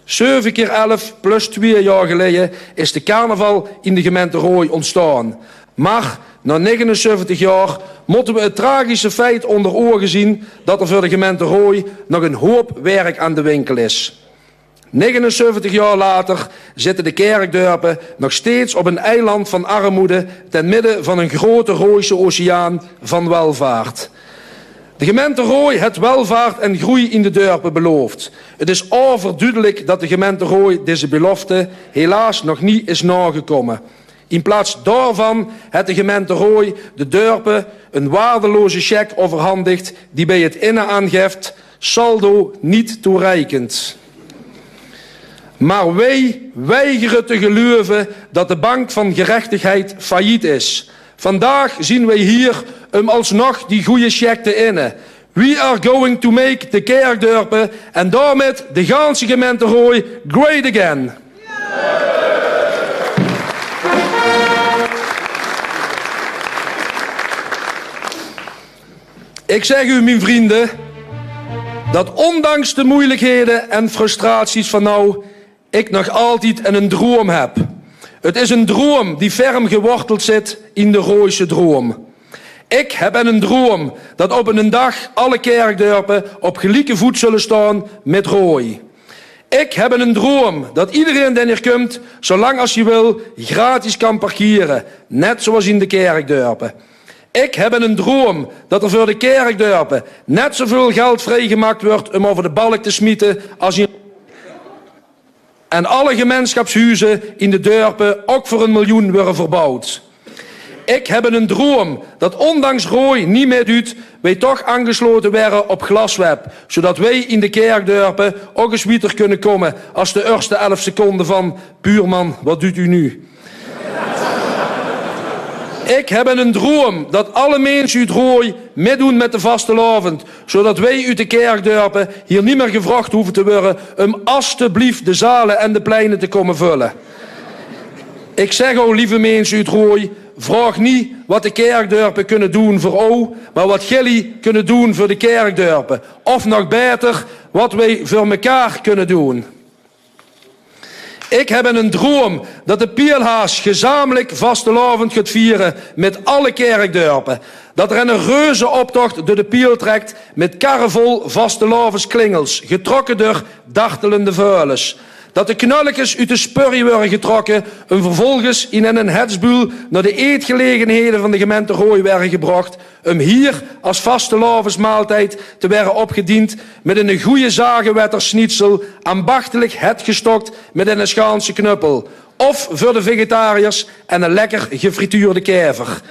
7 keer 11 plus 2 jaar geleden is de carnaval in de gemeente Rooi ontstaan. Maar na 79 jaar moeten we het tragische feit onder ogen zien dat er voor de gemeente Rooi nog een hoop werk aan de winkel is. 79 jaar later zitten de kerkdorpen nog steeds op een eiland van armoede ten midden van een grote Rooise oceaan van welvaart. De gemeente Rooi heeft welvaart en groei in de dorpen beloofd. Het is overduidelijk dat de gemeente Rooi deze belofte helaas nog niet is nagekomen. In plaats daarvan heeft de gemeente Rooi de dorpen een waardeloze cheque overhandigd die bij het innen aangeeft saldo niet toereikend. Maar wij weigeren te geloven dat de bank van gerechtigheid failliet is. Vandaag zien wij hier alsnog die goede cheque te innen. We are going to make de kerkdorpen en daarmee de ganse gemeente Rooi great again. Ik zeg u, mijn vrienden, dat ondanks de moeilijkheden en frustraties van nou, ik nog altijd een droom heb. Het is een droom die ferm geworteld zit in de Rooise droom. Ik heb een droom dat op een dag alle kerkdorpen op gelijke voet zullen staan met Rooi. Ik heb een droom dat iedereen die hier komt, zolang als je wil, gratis kan parkeren. Net zoals in de kerkdorpen. Ik heb een droom dat er voor de kerkdorpen net zoveel geld vrijgemaakt wordt om over de balk te smieten als in... En alle gemeenschapshuizen in de dorpen ook voor 1 miljoen worden verbouwd. Ik heb een droom dat ondanks Rooi niet meer doet, wij toch aangesloten werden op Glasweb. Zodat wij in de kerkdorpen ook eens weer kunnen komen als de eerste 11 seconden van buurman, wat doet u nu? Ik heb een droom dat alle mensen uit Rooi meedoen met de vastelavond. Zodat wij uit de kerkdorpen hier niet meer gevraagd hoeven te worden om alstublieft de zalen en de pleinen te komen vullen. Ik zeg ook, lieve mensen uit Rooi, vraag niet wat de kerkdorpen kunnen doen voor jou, maar wat jullie kunnen doen voor de kerkdorpen. Of nog beter, wat wij voor elkaar kunnen doen. Ik heb een droom dat de Pielhaas gezamenlijk vastelavond gaat vieren met alle kerkdorpen. Dat er een reuze optocht door de Piel trekt met karren vol vastelavondsklingels, getrokken door dartelende vuilens. Dat de knulletjes uit de spurrie worden getrokken en vervolgens in een hetsbuul naar de eetgelegenheden van de gemeente Rooi werden gebracht om hier als vastelavondsmaaltijd te worden opgediend met een goede zagenwetterschnitzel, ambachtelijk het gestokt met een Schaanse knuppel. Of voor de vegetariërs en een lekker gefrituurde kever.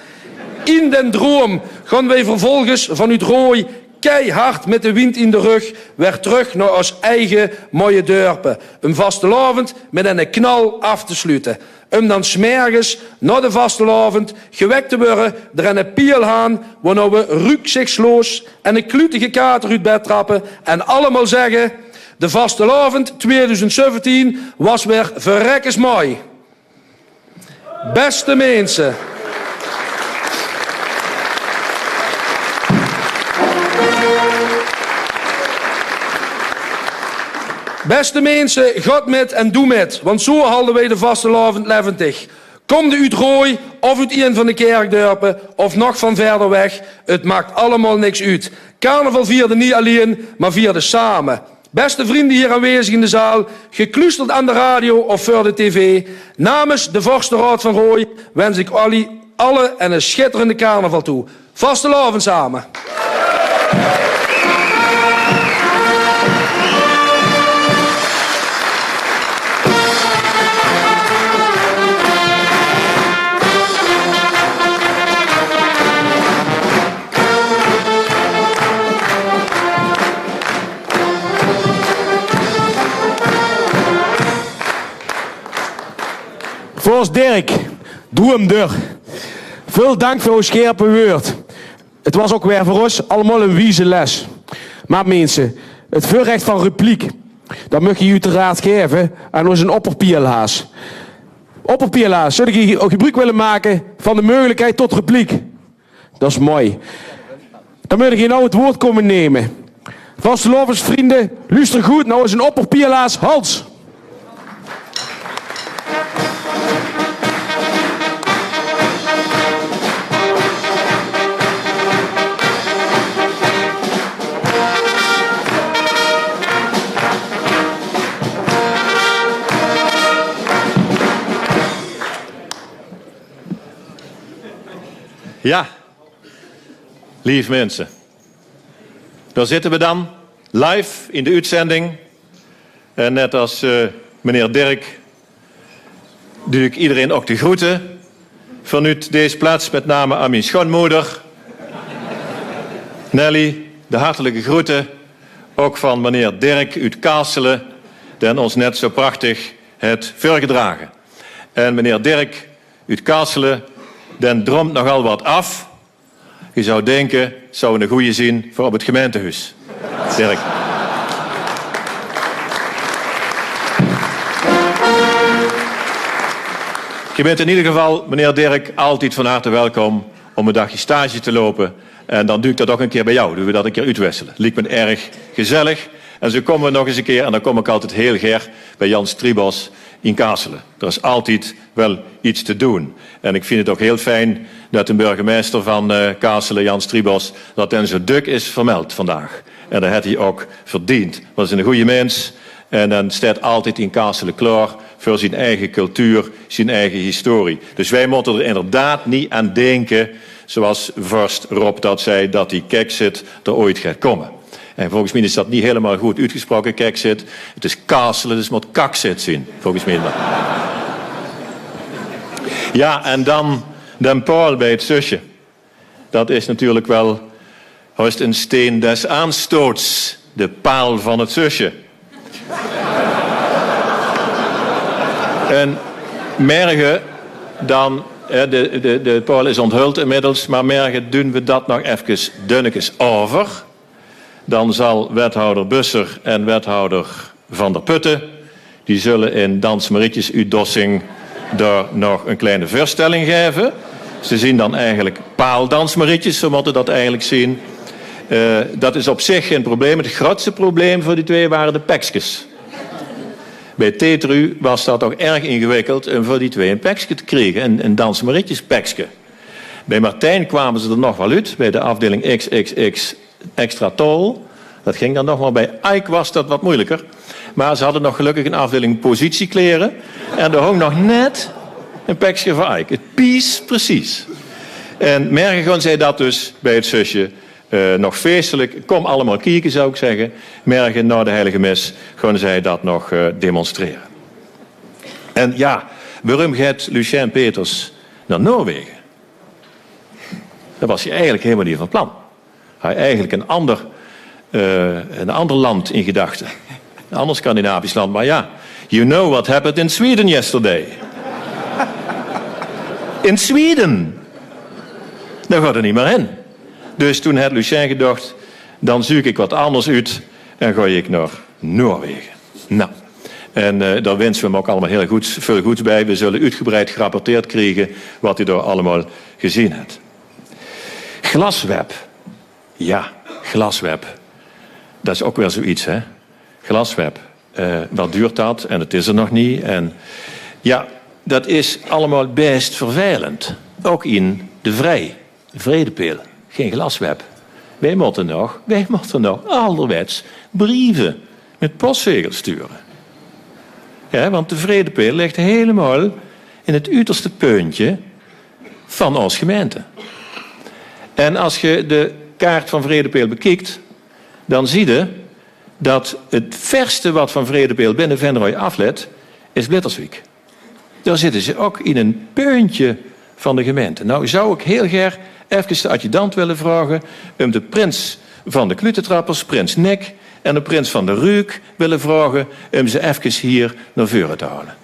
In den droom gaan wij vervolgens vanuit Rooi keihard met de wind in de rug weer terug naar ons eigen mooie dorpen. Een vastelavond met een knal af te sluiten. Om dan 's morgens na de vastelavond gewekt te worden door een pielhaan, waarna we rukzichtsloos en een klutige kater uit bed trappen en allemaal zeggen: de vastelavond 2017 was weer verrekkers mooi. Beste mensen. Beste mensen, gaat met en doe met, want zo houden wij de vastelavond levendig. Kom de uit Rooi of uit een van de kerkdorpen of nog van verder weg, het maakt allemaal niks uit. Carnaval vierde niet alleen, maar vierde samen. Beste vrienden hier aanwezig in de zaal, gekluisterd aan de radio of voor de tv. Namens de Vorstenraad van Rooi wens ik alle en een schitterende carnaval toe. Vastelavond samen. Voorst Dirk, doe hem door. Veel dank voor uw scherpe woord. Het was ook weer voor ons allemaal een wieze les. Maar mensen, het voorrecht van repliek, dat mag je uiteraard geven aan onze opperpierlaars. Opperpierlaars, zou ik gebruik willen maken van de mogelijkheid tot repliek? Dat is mooi. Dan moet je nou het woord komen nemen. Vastelovensvrienden, luister goed naar onze opperpierlaars Hans. Ja, lieve mensen. Daar zitten we dan, live in de uitzending. En net als meneer Dirk doe ik iedereen ook de groeten. Vanuit deze plaats met name aan mijn schoonmoeder. Nelly, de hartelijke groeten. Ook van meneer Dirk uit Kaasselen, die ons net zo prachtig het voorgedragen. En meneer Dirk uit Kaasselen, den droomt nogal wat af. Je zou denken, het zou een goeie zien voor op het gemeentehuis. Dirk. Je bent in ieder geval, meneer Dirk, altijd van harte welkom om een dagje stage te lopen. En dan doe ik dat ook een keer bij jou. Doen we dat een keer uitwisselen. Lijkt me erg gezellig. En zo komen we nog eens een keer, en dan kom ik altijd heel graag bij Jan Stribos in Kaasselen. Er is altijd wel iets te doen. En ik vind het ook heel fijn dat de burgemeester van Kaasselen, Jan Stribos, dat hij zo druk is vermeld vandaag. En dat heeft hij ook verdiend. Want hij is een goede mens. En dan staat altijd in Kaasselen klaar voor zijn eigen cultuur, zijn eigen historie. Dus wij moeten er inderdaad niet aan denken, zoals vorst Rob dat zei, dat die Keksit er ooit gaat komen. En volgens mij is dat niet helemaal goed uitgesproken, Keksit. Het is Kaasselen, dus het moet Kaksit zien, volgens mij. Ja, en dan den Paul bij het zusje. Dat is natuurlijk wel hoist een steen des aanstoots. De paal van het zusje. En morgen dan, de Paul is onthuld inmiddels, maar morgen doen we dat nog even dunnetjes over. Dan zal wethouder Busser en wethouder Van der Putten, die zullen in Dans Marietjes uit Dossing daar nog een kleine voorstelling geven. Ze zien dan eigenlijk paaldansmarietjes, zo moeten dat eigenlijk zien. Dat is op zich geen probleem. Het grootste probleem voor die twee waren de pekskes. Bij Tetru was dat toch erg ingewikkeld om voor die twee een pekske te krijgen. Een dansmarietjes pekske. Bij Martijn kwamen ze er nog wel uit. Bij de afdeling XXX extra tol. Dat ging dan nog wel. Bij Ike was dat wat moeilijker. Maar ze hadden nog gelukkig een afdeling positiekleren. En er hong nog net een pekske voor Ike. Het pies precies. En morgen gaan zij dat dus bij het zusje nog feestelijk. Kom allemaal kijken, zou ik zeggen. Morgen na de heilige mis gaan zij dat nog demonstreren. En ja, waarom gaat Lucien Peters naar Noorwegen? Dat was hij eigenlijk helemaal niet van plan. Hij had eigenlijk een ander land in gedachten. Een ander Scandinavisch land. Maar ja, you know what happened in Sweden yesterday. In Sweden. Daar gaat er niet meer in. Dus toen had Lucien gedacht, dan zoek ik wat anders uit en ga ik naar Noorwegen. Nou, en daar wensen we hem ook allemaal heel goed, veel goeds bij. We zullen uitgebreid gerapporteerd krijgen wat hij daar allemaal gezien heeft. Glasweb. Ja, glasweb. Dat is ook weer zoiets, hè. Glasweb. wat duurt dat? En het is er nog niet. En ja, dat is allemaal best vervelend. Ook in de Vredepeel. Geen glasweb. Wij moeten nog ouderwets brieven met postzegel sturen. Ja, want de Vredepeel ligt helemaal in het uiterste puntje van ons gemeente. En als je de kaart van Vredepeel bekijkt, dan zie je dat het verste wat van Vredepeel binnen Venrooy aflet, is Blitterswijk. Daar zitten ze ook in een puntje van de gemeente. Nou zou ik heel graag even de adjudant willen vragen om de prins van de Klutentrappers, prins Nick, en de prins van de Ruuk willen vragen om ze even hier naar voren te halen.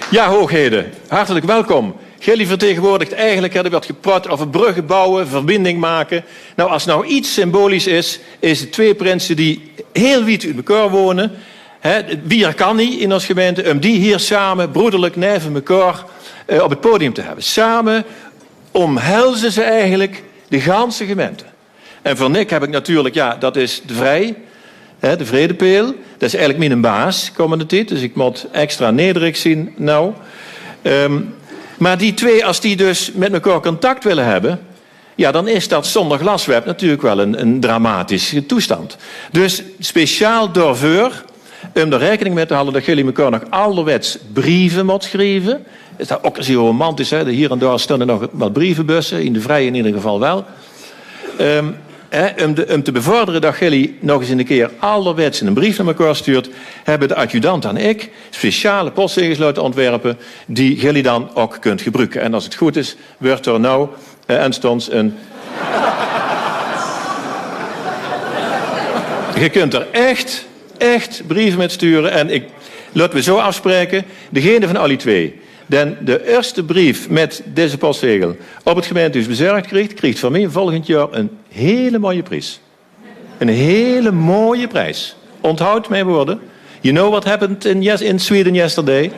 Ja, hoogheden, hartelijk welkom. Jullie vertegenwoordigt eigenlijk, er werd gepraat over bruggen bouwen, verbinding maken. Nou, als nou iets symbolisch is de twee prinsen die heel wiet uit elkaar wonen. Wie kan niet in ons gemeente, om die hier samen, broederlijk, neven elkaar op het podium te hebben. Samen omhelzen ze eigenlijk de ganse gemeente. En voor Nick heb ik natuurlijk, ja, dat is de Vredepeel. Dat is eigenlijk mijn baas komende tijd, dus ik moet extra nederig zien nou. Maar die twee, als die dus met elkaar contact willen hebben, ja, dan is dat zonder glasweb natuurlijk wel een dramatische toestand. Dus speciaal daarvoor, om er rekening mee te houden dat jullie elkaar nog ouderwets brieven moeten schrijven. Is dat ook zo romantisch, hè? Hier en daar staan er nog wat brievenbussen, in de Vrij in ieder geval wel. Om te bevorderen dat jullie nog eens een keer ouderwets een brief naar elkaar stuurt, hebben de adjudant en ik speciale postzegels laten ontwerpen die jullie dan ook kunt gebruiken. En als het goed is, wordt er nou aanstonds een... Je kunt er echt brieven met sturen. En laten we zo afspreken, degene van alle twee de eerste brief met deze postzegel op het gemeentehuis bezorgd krijgt van mij volgend jaar een hele mooie prijs. Een hele mooie prijs. Onthoud mijn woorden. You know what happened in Sweden yesterday.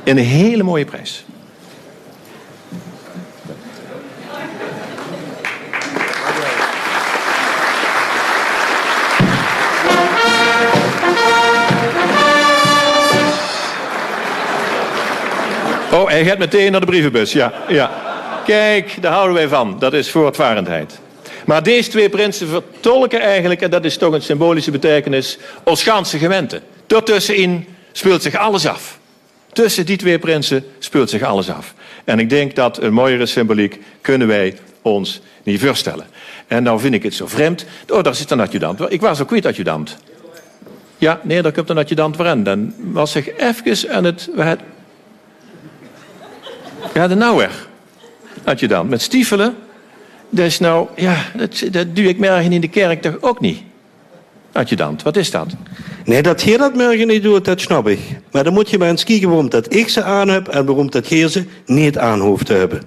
Een hele mooie prijs. Oh, hij gaat meteen naar de brievenbus. Ja. Kijk, daar houden wij van. Dat is voortvarendheid. Maar deze twee prinsen vertolken eigenlijk, en dat is toch een symbolische betekenis, ons ganse gemeente. Daartussenin speelt zich alles af. Tussen die twee prinsen speelt zich alles af. En ik denk dat een mooiere symboliek kunnen wij ons niet voorstellen. En nou vind ik het zo vreemd. Oh, daar zit een adjudant. Ik was ook kwijt adjudant. Ja, nee, daar komt een adjudant voorin. Dan was ik even aan het... Ja, de nou weg. Adjudant. Met stiefelen. Dus nou, ja, dat duw ik morgen in de kerk toch ook niet. Adjudant, wat is dat? Nee, dat je dat morgen niet doet, dat snap ik. Maar dan moet je maar eens kijken waarom dat ik ze aan heb en waarom dat je ze niet aan hoeft te hebben.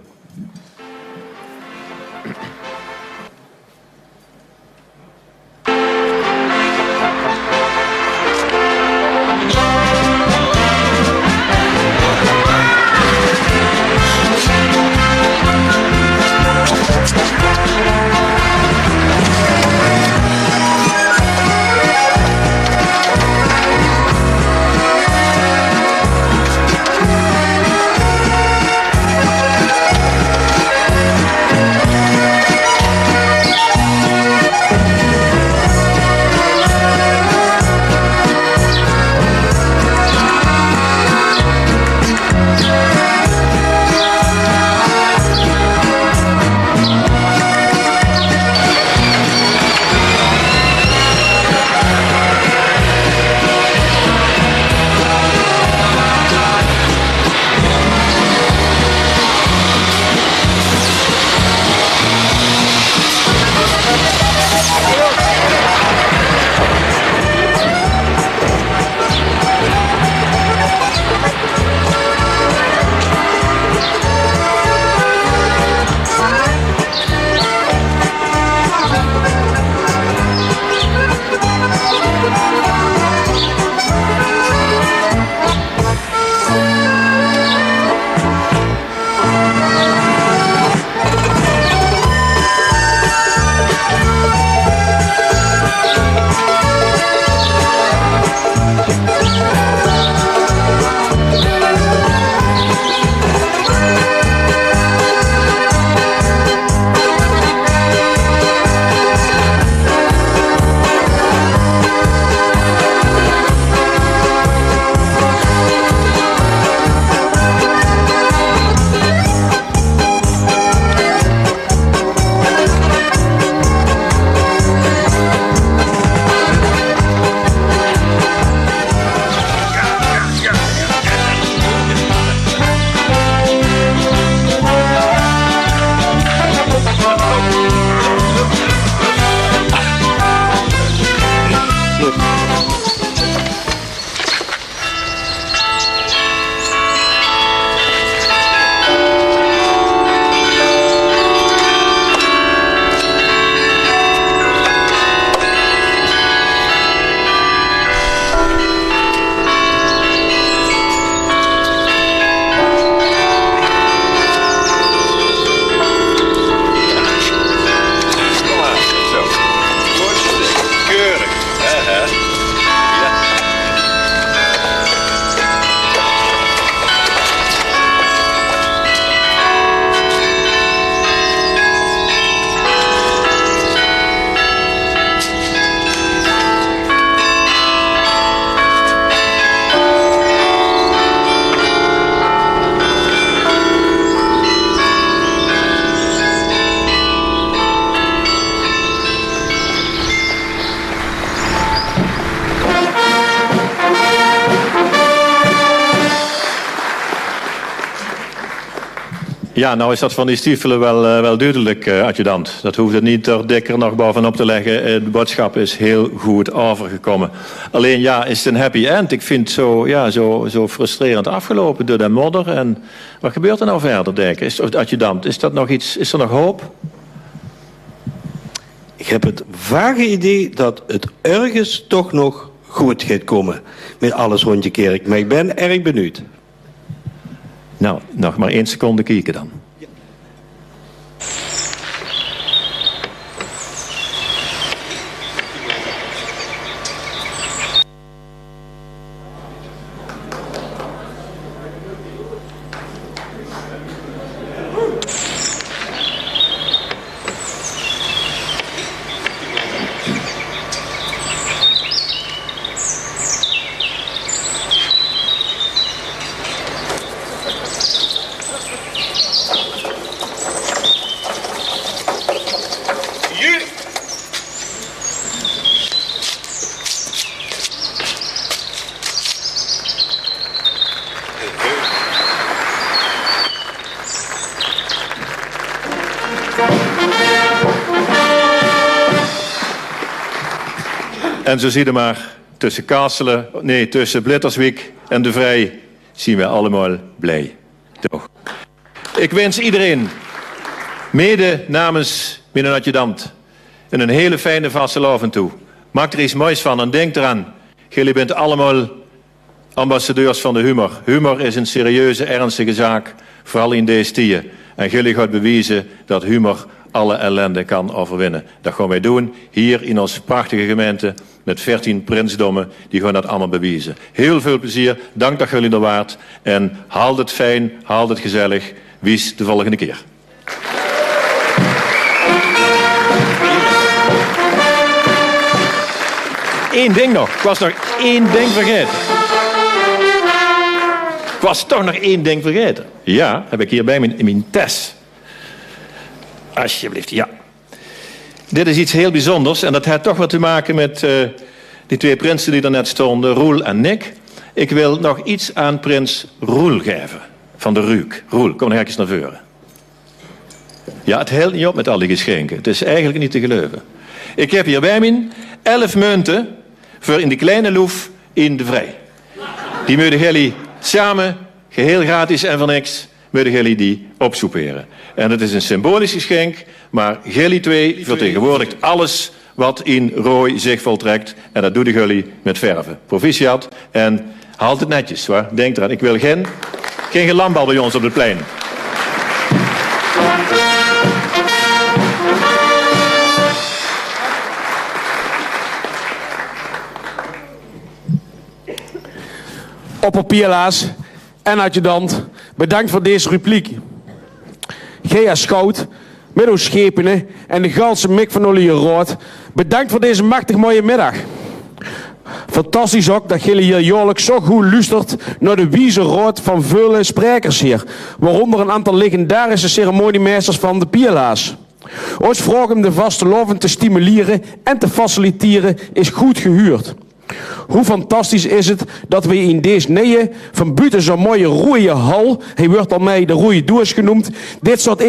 Ja, nou is dat van die stiefelen wel duidelijk, adjudant. Dat hoeft het niet er dikker nog bovenop te leggen. De boodschap is heel goed overgekomen. Alleen ja, is het een happy end? Ik vind het zo frustrerend afgelopen door de modder. En wat gebeurt er nou verder, denk ik? Adjudant, is dat nog iets? Is er nog hoop? Ik heb het vage idee dat het ergens toch nog goed gaat komen met alles rond je kerk. Maar ik ben erg benieuwd. Nou, nog maar 1 seconde kijken dan. En zo zie je maar, tussen Blitterswijk en De Vrij zien we allemaal blij. Toch. Ik wens iedereen, mede namens meneer adjudant, een hele fijne vastelavond toe. Maak er iets moois van en denk eraan, jullie bent allemaal ambassadeurs van de humor. Humor is een serieuze, ernstige zaak, vooral in deze tijden. En jullie gaan bewijzen dat humor alle ellende kan overwinnen. Dat gaan wij doen hier in onze prachtige gemeente met 14 prinsdommen. Die gaan dat allemaal bewijzen. Heel veel plezier. Dank dat jullie er waart. En haal het fijn, haal het gezellig. Wies de volgende keer. Eén ding nog. Ik was nog 1 ding vergeten. Ik was toch nog 1 ding vergeten. Ja, heb ik hier bij me in mijn tas. Alsjeblieft, ja. Dit is iets heel bijzonders en dat heeft toch wat te maken met die 2 prinsen die er net stonden, Roel en Nick. Ik wil nog iets aan prins Roel geven, van de Ruuk. Roel, kom nog eens naar voren. Ja, het helpt niet op met al die geschenken. Het is eigenlijk niet te geloven. Ik heb hier bij me 11 munten voor in die kleine loef in De Vrij. Die moeten jullie samen, geheel gratis en voor niks, moeten jullie die opsoeperen. En het is een symbolisch geschenk, maar jullie 2 vertegenwoordigt alles wat in Rooi zich voltrekt. En dat doen jullie met verven. Proficiat en haalt het netjes, hoor. Denk eraan, ik wil geen gelambal bij ons op het plein. Opperpielaars en adjudant, bedankt voor deze repliek. Gij als schout, met uw schepenen en de ganse mik van jullie rood, bedankt voor deze machtig mooie middag. Fantastisch ook dat jullie hier jaarlijks zo goed luistert naar de wieze rood van vele sprekers hier, waaronder een aantal legendarische ceremoniemeesters van de Pielaars. Ons vraag om de vastelovend te stimuleren en te faciliteren is goed gehuurd. Hoe fantastisch is het dat we in deze nieuwe, van buiten zo'n mooie roeie hal, hij wordt al mij de roeie doos genoemd, dit soort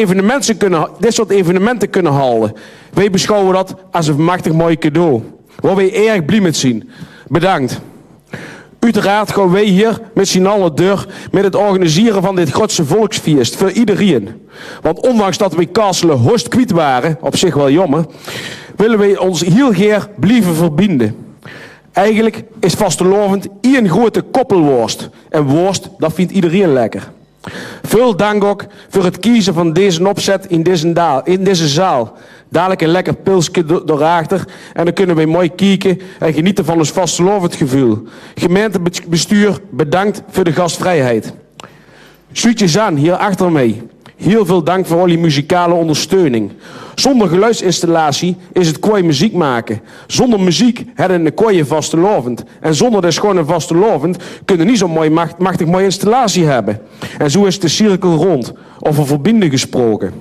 evenementen kunnen halen. Wij beschouwen dat als een machtig mooi cadeau, waar wij erg blij met zien. Bedankt. Uiteraard gaan wij hier met z'n allen door met het organiseren van dit grootste volksfeest voor iedereen. Want ondanks dat wij Kasselen host kwijt waren, op zich wel jammer, willen wij ons heel graag blijven verbinden. Eigenlijk is vastelovend één grote koppelworst. En worst, dat vindt iedereen lekker. Veel dank ook voor het kiezen van deze opzet in deze zaal. Dadelijk een lekker pilsje daarachter. En dan kunnen wij mooi kijken en genieten van ons vastelovend gevoel. Gemeentebestuur, bedankt voor de gastvrijheid. Suutjes aan, hier achter mij. Heel veel dank voor jullie muzikale ondersteuning. Zonder geluidsinstallatie is het kooi muziek maken. Zonder muziek hebben een kooi vastelovend. En zonder de schone vastelovend kunnen niet zo'n mooi machtig mooie installatie hebben. En zo is de cirkel rond. Over verbinden gesproken.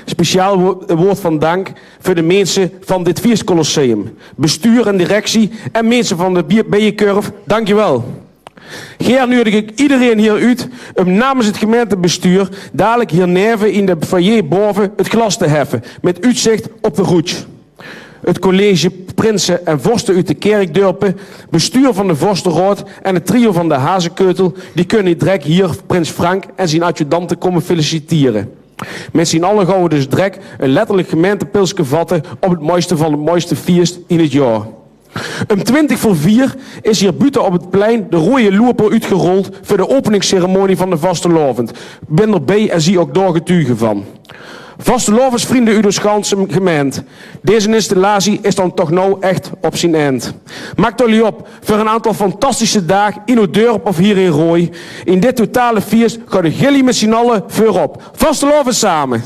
Speciaal woord van dank voor de mensen van dit Vierscolosseum. Bestuur en directie en mensen van de Bijenkurf, dankjewel. Geer nodig ik iedereen hier uit om namens het gemeentebestuur dadelijk hier neven in de foyer boven het glas te heffen, met uitzicht op de Roets. Het college Prinsen en Vorsten uit de Kerkdorpen, bestuur van de Vorstenraad en het trio van de Hazekeutel, die kunnen direct hier Prins Frank en zijn adjudanten komen feliciteren. Met z'n allen gaan we dus direct een letterlijk gemeentepilsje vatten op het mooiste van het mooiste feest in het jaar. Om 4:20 is hier buiten op het plein de rode loper uitgerold voor de openingsceremonie van de vastelavond. Ik ben erbij en zie ook daar getuigen van. Vastelavondsvrienden uit ons ganse gemeente. Deze installatie is dan toch nou echt op zijn eind. Maak jullie op voor een aantal fantastische dagen in uw dorp of hier in Rooi. In dit totale feest gaan de jullie met z'n allen voorop. Vastelavond samen.